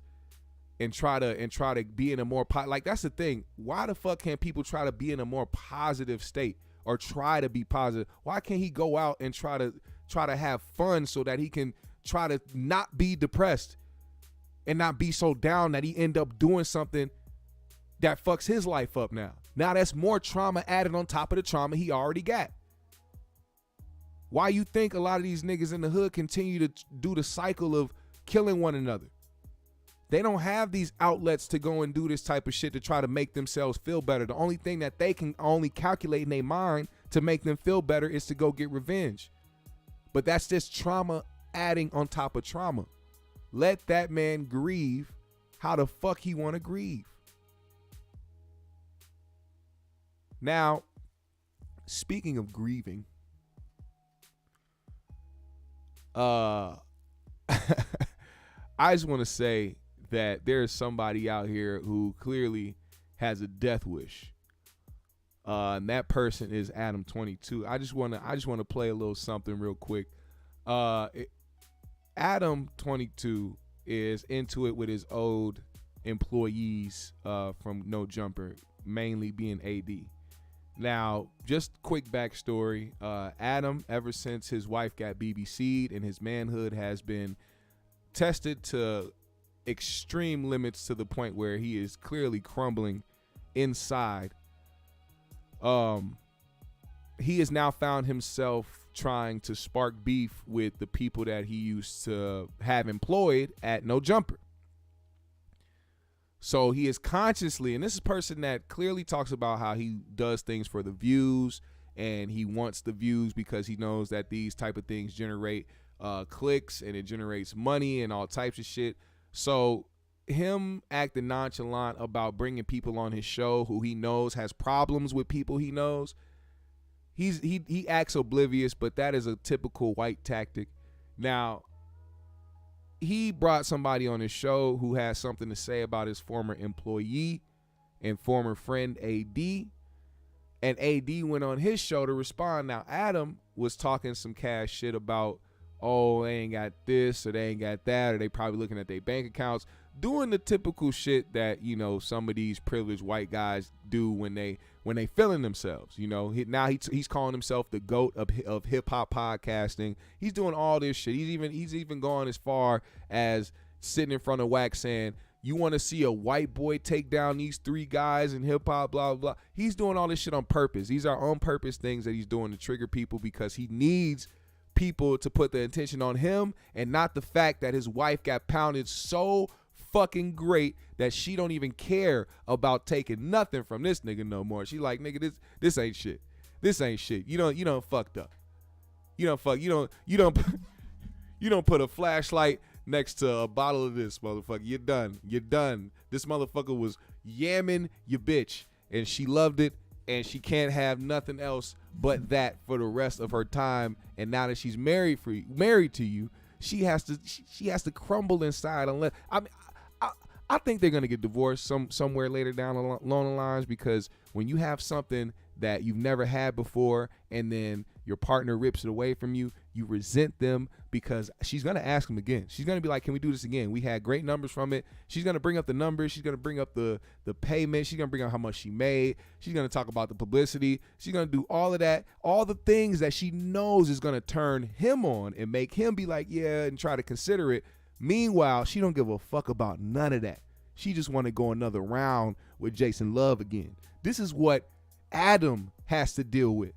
and try to be in a more like, that's the thing. Why the fuck can't people try to be in a more positive state or try to be positive? Why can't he go out and try to have fun so that he can try to not be depressed and not be so down that he end up doing something that fucks his life up now? Now that's more trauma added on top of the trauma he already got. Why you think a lot of these niggas in the hood continue to do the cycle of killing one another? They don't have these outlets to go and do this type of shit to try to make themselves feel better. The only thing that they can only calculate in their mind to make them feel better is to go get revenge. But that's just trauma adding on top of trauma. Let that man grieve how the fuck he want to grieve. Now, speaking of grieving, I just want to say that there is somebody out here who clearly has a death wish. And that person is Adam22. I just want to play a little something real quick. Adam22 is into it with his old employees from No Jumper, mainly being AD. Now, just quick backstory. Adam, ever since his wife got BBC'd and his manhood has been tested to extreme limits to the point where he is clearly crumbling inside, he has now found himself trying to spark beef with the people that he used to have employed at No Jumper. So he is consciously, and this is a person that clearly talks about how he does things for the views, and he wants the views because he knows that these type of things generate clicks and it generates money and all types of shit. So him acting nonchalant about bringing people on his show who he knows has problems with people he knows, he acts oblivious, but that is a typical white tactic. Now, he brought somebody on his show who has something to say about his former employee and former friend AD. And AD went on his show to respond. Now, Adam was talking some cash shit about, oh, they ain't got this or they ain't got that, or they probably looking at their bank accounts, doing the typical shit that, you know, some of these privileged white guys do when they feeling themselves. You know, now he's calling himself the GOAT of hip hop podcasting. He's doing all this shit. He's even gone as far as sitting in front of Wax saying, you want to see a white boy take down these 3 guys in hip hop, blah, blah, blah. He's doing all this shit on purpose. These are on purpose things that he's doing to trigger people because he needs people to put the attention on him and not the fact that his wife got pounded so fucking great that she don't even care about taking nothing from this nigga no more. She like, nigga, this ain't shit. This ain't shit. You don't fucked up. You don't put a flashlight next to a bottle of this, motherfucker. You're done. You're done. This motherfucker was yamming your bitch, and she loved it, and she can't have nothing else but that for the rest of her time. And now that she's married to you, she has to crumble inside. Unless I think they're gonna get divorced somewhere later down along the lines, because when you have something that you've never had before, and then your partner rips it away from you, you resent them, because she's going to ask him again. She's going to be like, can we do this again? We had great numbers from it. She's going to bring up the numbers. She's going to bring up the payment. She's going to bring up how much she made. She's going to talk about the publicity. She's going to do all of that, all the things that she knows is going to turn him on and make him be like, yeah, and try to consider it. Meanwhile, she don't give a fuck about none of that. She just want to go another round with Jason Love again. This is what Adam has to deal with.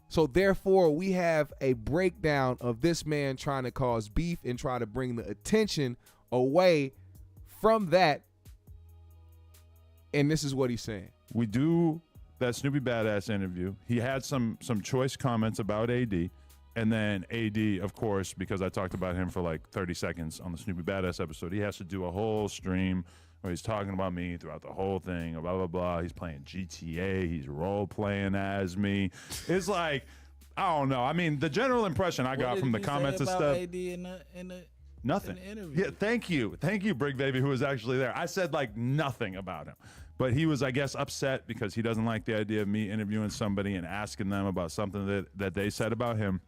So therefore, we have a breakdown of this man trying to cause beef and try to bring the attention away from that. And this is what he's saying. We do that Snoopy Badass interview. He had some choice comments about AD. And then AD, of course, because I talked about him for like 30 seconds on the Snoopy Badass episode, he has to do a whole stream where he's talking about me throughout the whole thing, blah, blah, blah. He's playing GTA. He's role-playing as me. It's like, I don't know. I mean, the general impression I got from the comments and stuff. AD in the nothing. in the interview? Yeah, thank you. Thank you, Brick Baby, who was actually there. I said, like, nothing about him. But he was, I guess, upset because he doesn't like the idea of me interviewing somebody and asking them about something that they said about him.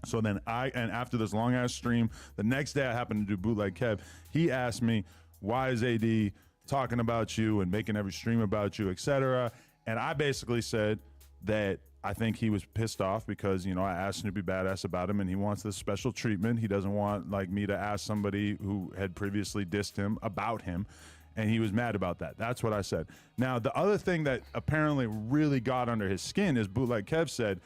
So then after this long-ass stream, the next day I happened to do Bootleg Kev. He asked me, why is AD talking about you and making every stream about you, etc.? And I basically said that I think he was pissed off because, you know, I asked Snoopy Badass about him and he wants this special treatment. He doesn't want, like, me to ask somebody who had previously dissed him about him. And he was mad about that. That's what I said. Now, the other thing that apparently really got under his skin is Bootleg Kev said,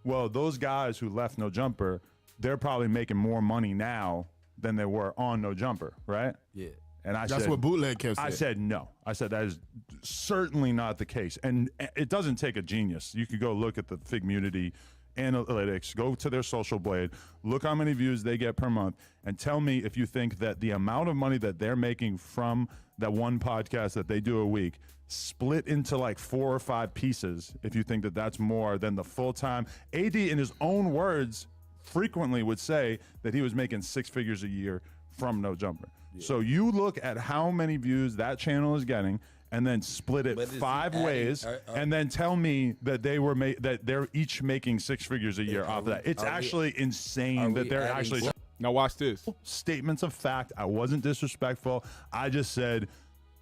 well, those guys who left No Jumper, they're probably making more money now than they were on No Jumper, right? Yeah. And I That's said, what Bootleg Kev said. I said no. I said that is certainly not the case. And it doesn't take a genius. You could go look at the Figmunity analytics, go to their Social Blade, look how many views they get per month, and tell me if you think that the amount of money that they're making from that one podcast that they do a week split into like 4 or 5 pieces, if you think that that's more than the full-time. AD, in his own words, frequently would say that he was making 6 figures a year from No Jumper. Yeah. So you look at how many views that channel is getting and then split it 5 ways and then tell me that that they're each making 6 figures a year off of that. It's actually insane that they're actually... Now watch this. Statements of fact. I wasn't disrespectful. I just said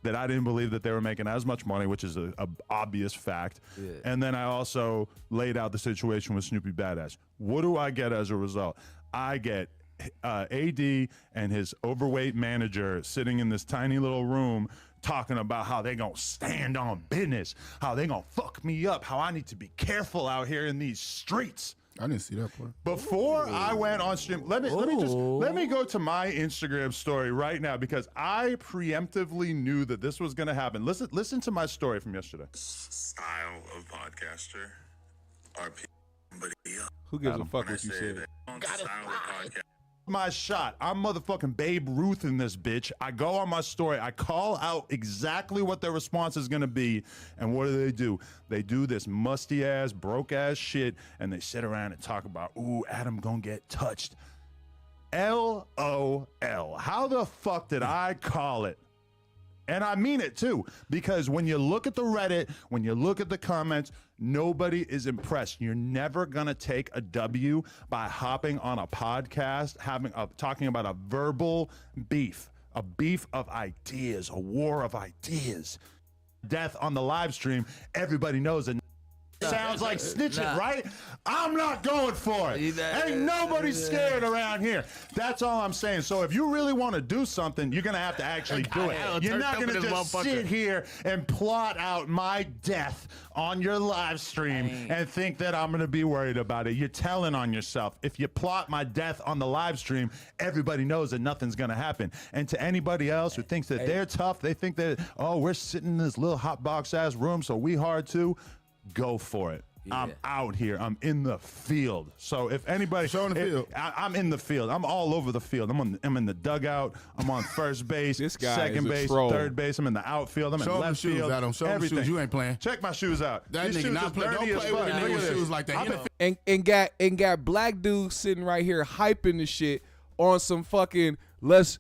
that I didn't believe that they were making as much money, which is a obvious fact. Yeah. And then I also laid out the situation with Snoopy Badass. What do I get as a result? I get AD and his overweight manager sitting in this tiny little room talking about how they gonna stand on business, how they gonna fuck me up, how I need to be careful out here in these streets. I didn't see that part. Before I went on stream, let me go to my Instagram story right now because I preemptively knew that this was gonna happen. Listen to my story from yesterday. Style of podcaster are people. Who gives a fuck what you said? My shot. I'm motherfucking Babe Ruth in this bitch. I go on my story. I call out exactly what their response is going to be. And what do? They do this musty ass, broke ass shit. And they sit around and talk about, ooh, Adam gonna get touched. LOL. How the fuck did I call it? And I mean it too, because when you look at the Reddit, when you look at the comments, nobody is impressed. You're never going to take a W by hopping on a podcast, talking about a verbal beef, a beef of ideas, a war of ideas. Death on the live stream, everybody knows it. Sounds like snitching, right? I'm not going for it. Ain't nobody scared around here. That's all I'm saying. So if you really want to do something, you're going to have to actually do it. You're not going to just sit here and plot out my death on your live stream and think that I'm going to be worried about it. You're telling on yourself. If you plot my death on the live stream, everybody knows that nothing's going to happen. And to anybody else who thinks that they're tough, they think that, oh, we're sitting in this little hot box ass room, so we hard too. Go for it. Yeah. I'm out here. I'm in the field. So if anybody, I'm in the field. I'm all over the field. I'm in the dugout. I'm on first base, This guy second is a base, troll. third base. I'm in the outfield. I'm in left shoes, field. Adam. Show everything. them shoes. You ain't playing. Check my shoes out. That These nigga shoes not is play. Don't dirty as play with fuck. a nigga Look at with this. shoes like that. and got black dudes sitting right here hyping the shit on some fucking let's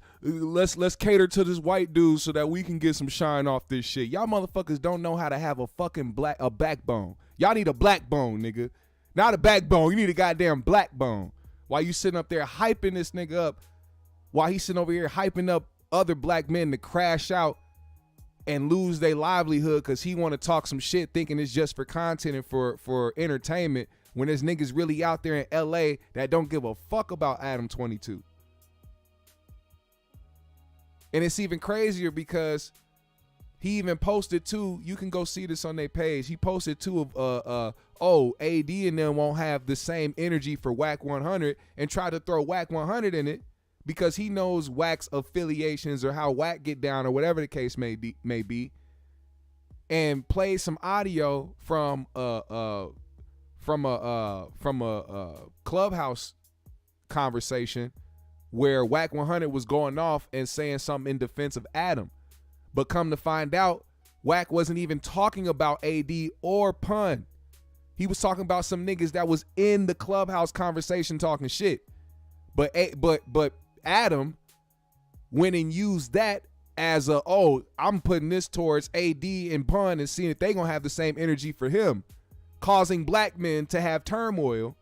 cater to this white dude so that we can get some shine off this shit. Y'all motherfuckers don't know how to have a fucking backbone. Y'all need a black bone, nigga. Not a backbone. You need a goddamn black bone. While you sitting up there hyping this nigga up, while he's sitting over here hyping up other black men to crash out and lose their livelihood because he want to talk some shit thinking it's just for content and for entertainment, when there's niggas really out there in LA that don't give a fuck about Adam 22. And it's even crazier because he even posted too, you can go see this on their page. He posted too of AD and them won't have the same energy for Whack 100 and try to throw Whack 100 in it because he knows Whack's affiliations or how Whack get down or whatever the case may be, and play some audio from a Clubhouse conversation where Whack 100 was going off and saying something in defense of Adam. But come to find out, Whack wasn't even talking about AD or Pun. He was talking about some niggas that was in the Clubhouse conversation talking shit. But Adam went and used that as I'm putting this towards AD and Pun and seeing if they gonna have the same energy for him, causing black men to have turmoil.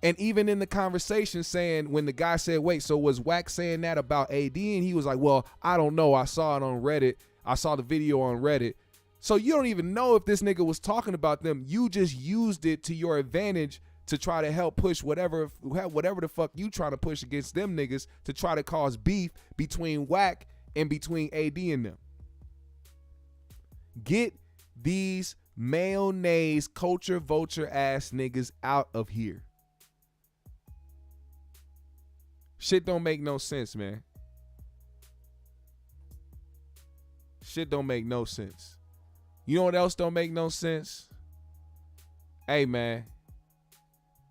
And even in the conversation saying, when the guy said, wait, so was Whack saying that about AD? And he was like, well, I don't know. I saw it on Reddit. I saw the video on Reddit. So you don't even know if this nigga was talking about them. You just used it to your advantage to try to help push whatever the fuck you trying to push against them niggas to try to cause beef between Whack and between AD and them. Get these mayonnaise culture vulture ass niggas out of here. Shit don't make no sense, man. Shit don't make no sense. You know what else don't make no sense? Hey, man.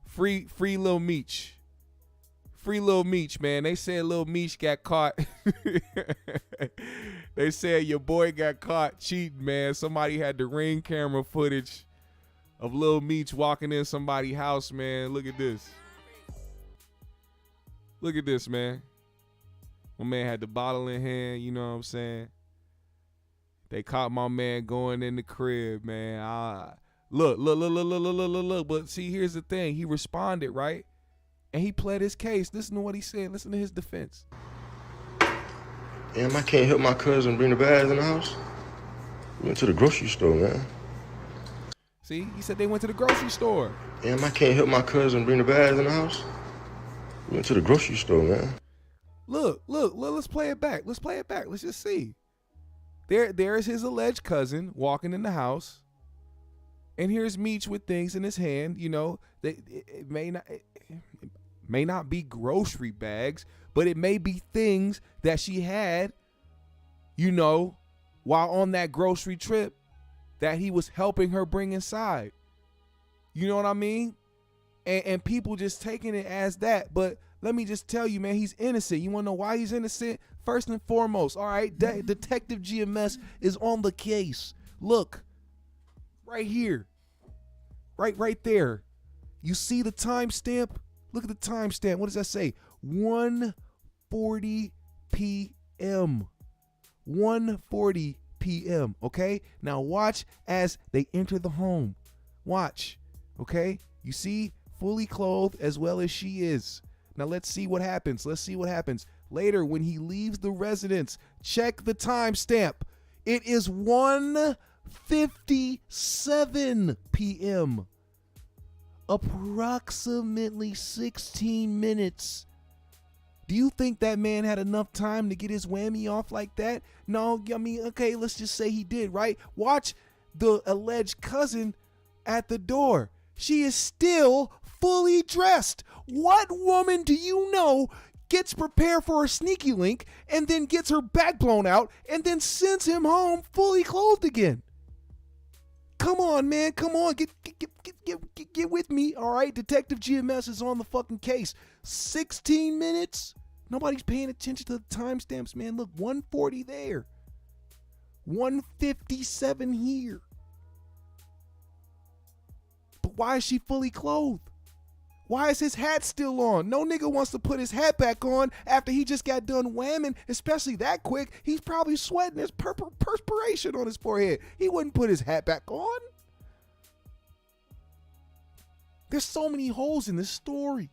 Free Lil Meech. Free Lil Meech, man. They said Lil Meech got caught. They said your boy got caught cheating, man. Somebody had the Ring camera footage of Lil Meech walking in somebody's house, man. Look at this. Look at this, man. My man had the bottle in hand, you know what I'm saying? They caught my man going in the crib, man. Look. But see, here's the thing. He responded, right? And he pled his case. Listen to what he said. Listen to his defense. Damn, I can't help my cousin bring the bags in the house. We went to the grocery store, man. See, he said they went to the grocery store. Damn, I can't help my cousin bring the bags in the house. We went to the grocery store, man. Look, let's play it back. Let's just see. There is his alleged cousin walking in the house. And here's Meech with things in his hand. You know, it may not be grocery bags, but it may be things that she had, you know, while on that grocery trip that he was helping her bring inside. You know what I mean? And people just taking it as that. But let me just tell you, man, he's innocent. You want to know why he's innocent? First and foremost, all right, Detective GMS is on the case. Look, right here, right there. You see the timestamp? Look at the timestamp. What does that say? 1:40 p.m. 1:40 p.m., okay? Now watch as they enter the home. Watch, okay? You see, fully clothed as well as she is. Now let's see what happens. Later, when he leaves the residence, check the timestamp. It is 1:57 p.m. Approximately 16 minutes. Do you think that man had enough time to get his whammy off like that? No, I mean, okay, let's just say he did, right? Watch the alleged cousin at the door. She is still fully dressed. What woman do you know gets prepared for a sneaky link and then gets her back blown out and then sends him home fully clothed again? Come on, man. Come on. Get with me. All right. Detective GMS is on the fucking case. 16 minutes. Nobody's paying attention to the timestamps, man. Look, 1:40 there. 1:57 here. But why is she fully clothed? Why is his hat still on? No nigga wants to put his hat back on after he just got done whamming, especially that quick. He's probably sweating. There's perspiration on his forehead. He wouldn't put his hat back on. There's so many holes in this story.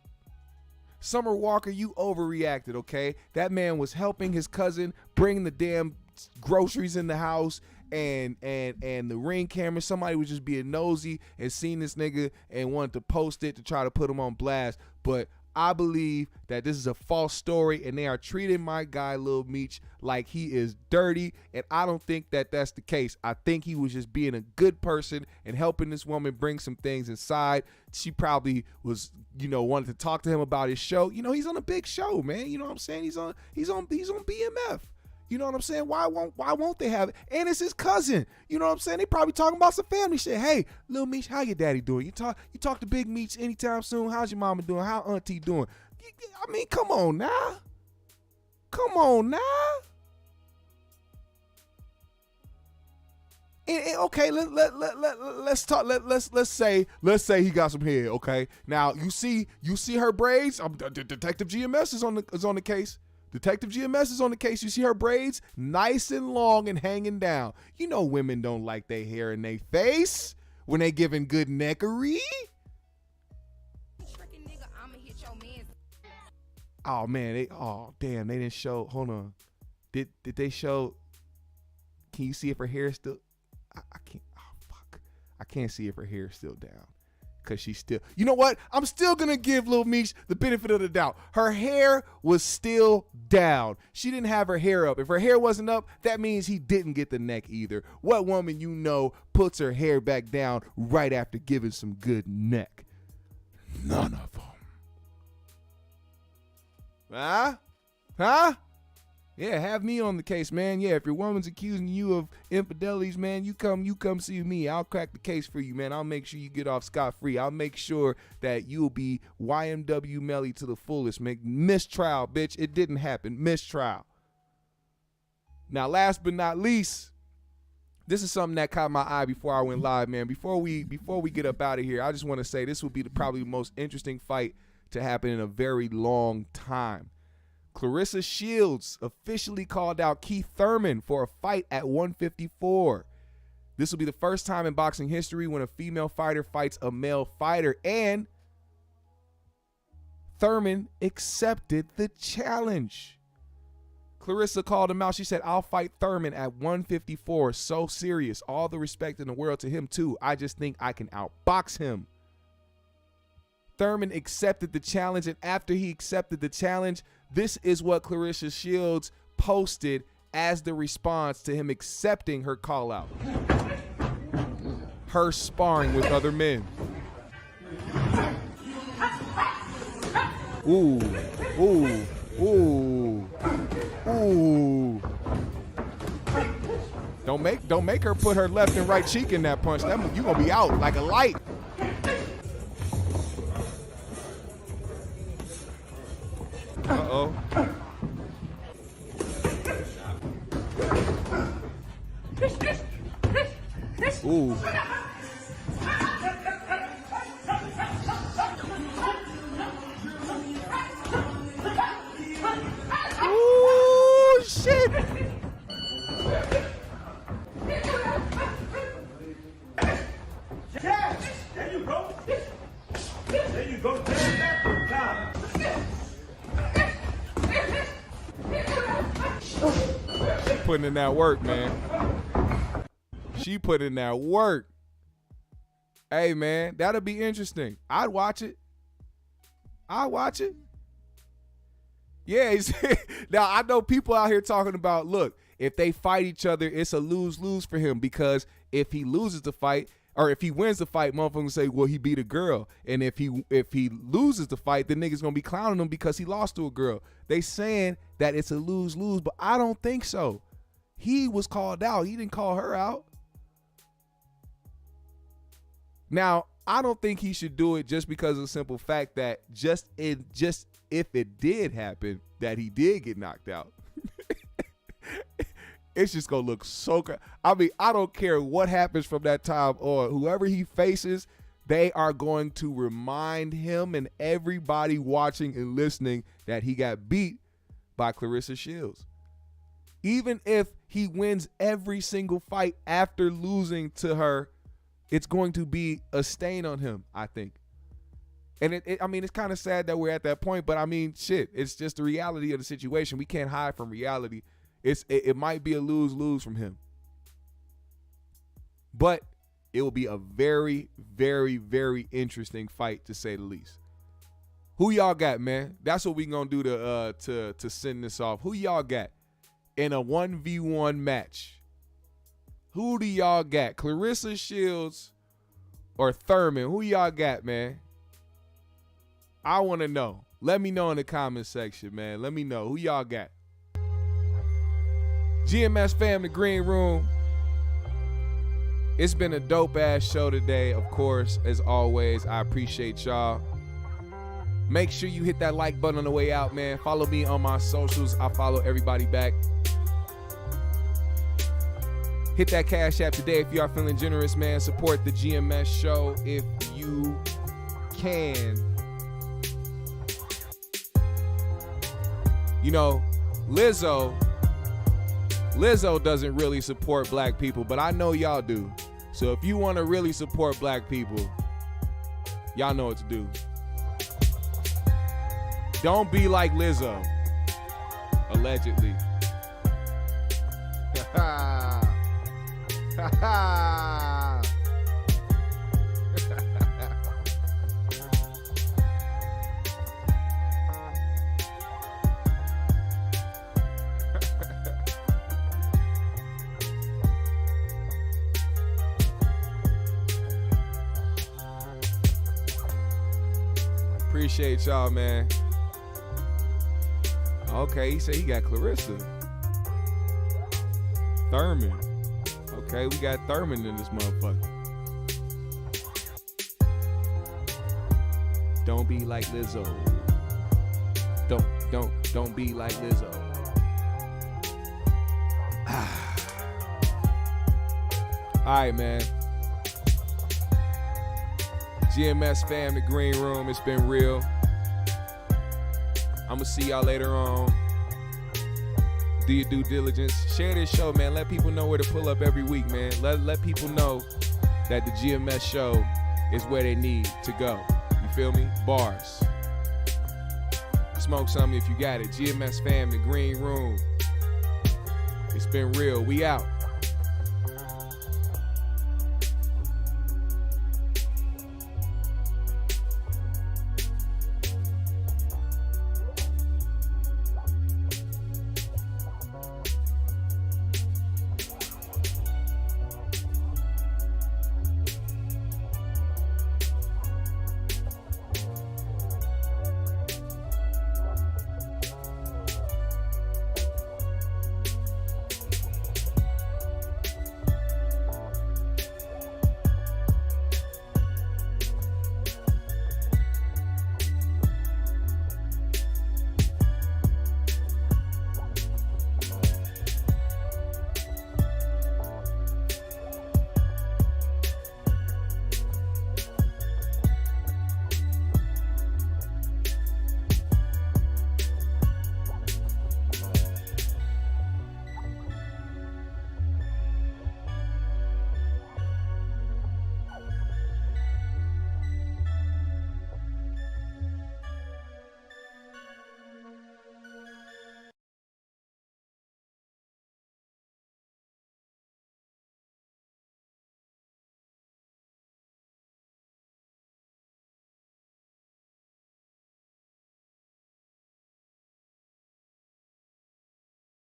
Summer Walker, you overreacted, okay? That man was helping his cousin bring the damn groceries in the house and the Ring camera. Somebody was just being nosy and seen this nigga and wanted to post it to try to put him on blast. But I believe that this is a false story and they are treating my guy Lil Meech like he is dirty, and I don't think that that's the case. I think he was just being a good person and helping this woman bring some things inside. She probably was, wanted to talk to him about his show. He's on a big show, man. You know what I'm saying? He's on BMF. You know what I'm saying? Why won't they have it? And it's his cousin. You know what I'm saying? They probably talking about some family shit. Hey, Lil Meech, how your daddy doing? You talk to Big Meech anytime soon? How's your mama doing? How auntie doing? I mean, come on now. And okay, let's talk. Let's say he got some head. Okay, now you see her braids. Detective GMS is on the case. Detective GMS is on the case. You see her braids, nice and long and hanging down. Women don't like their hair in their face when they giving good neckery. Oh man, they didn't show. Hold on, did they show? Can you see if her hair is still? I can't. Oh fuck, I can't see if her hair is still down. Cause she's still, you know what? I'm still gonna give Lil Meech the benefit of the doubt. Her hair was still down. She didn't have her hair up. If her hair wasn't up, that means he didn't get the neck either. What woman puts her hair back down right after giving some good neck? None of them. Huh? Yeah, have me on the case, man. Yeah, if your woman's accusing you of infidelities, man, you come see me. I'll crack the case for you, man. I'll make sure you get off scot-free. I'll make sure that you'll be YMW Melly to the fullest. Mistrial, bitch. It didn't happen. Mistrial. Now, last but not least, this is something that caught my eye before I went live, man. Before we get up out of here, I just want to say this will be probably the most interesting fight to happen in a very long time. Clarissa Shields officially called out Keith Thurman for a fight at 154. This will be the first time in boxing history when a female fighter fights a male fighter, and Thurman accepted the challenge. Clarissa called him out. She said, "I'll fight Thurman at 154. So serious. All the respect in the world to him, too. I just think I can outbox him." Thurman accepted the challenge, and after he accepted the challenge, this is what Clarissa Shields posted as the response to him accepting her call out. Her sparring with other men. Ooh, ooh, ooh, ooh. Don't make her put her left and right cheek in that punch. You gonna be out like a light. Uh-oh. Ooh. Ooh, shit. She putting in that work, man. She put in that work. Hey, man, that'll be interesting. I'd watch it. Yeah, now I know people out here talking about, look, if they fight each other, it's a lose-lose for him, because if he loses the fight, or if he wins the fight, motherfuckers say, well, he beat a girl. And if he loses the fight, the niggas gonna be clowning him because he lost to a girl. They saying that it's a lose-lose, but I don't think so. He was called out. He didn't call her out. Now, I don't think he should do it just because of the simple fact that just if it did happen that he did get knocked out, it's just gonna look so good. I mean, I don't care what happens from that time on. Whoever he faces, they are going to remind him and everybody watching and listening that he got beat by Clarissa Shields. Even if he wins every single fight after losing to her, it's going to be a stain on him, I think. And I mean, it's kind of sad that we're at that point, but I mean, shit, it's just the reality of the situation. We can't hide from reality. It might be a lose-lose from him. But it will be a very, very, very interesting fight, to say the least. Who y'all got, man? That's what we gonna do to send this off. Who y'all got in a 1v1 match? Who do y'all got? Clarissa Shields or Thurman? Who y'all got, man? I want to know. Let me know in the comment section, man. Let me know. Who y'all got? GMS fam, the Green Room. It's been a dope-ass show today, of course, as always. I appreciate y'all. Make sure you hit that like button on the way out, man. Follow me on my socials. I follow everybody back. Hit that Cash App today if you are feeling generous, man. Support the GMS show if you can. You know, Lizzo doesn't really support black people, but I know y'all do. So if you want to really support black people, y'all know what to do. Don't be like Lizzo. Allegedly. Appreciate y'all, man. Okay, he said he got Clarissa. Thurman. Okay, we got Thurman in this motherfucker. Don't be like Lizzo. Don't be like Lizzo. All right, man. GMS fam, the Green Room. It's been real. I'm gonna see y'all later on. Do your due diligence. Share this show, man. Let people know where to pull up every week, man. Let people know that the GMS show is where they need to go. You feel me? Bars. Smoke something if you got it. GMS fam, the Green Room. It's been real. We out.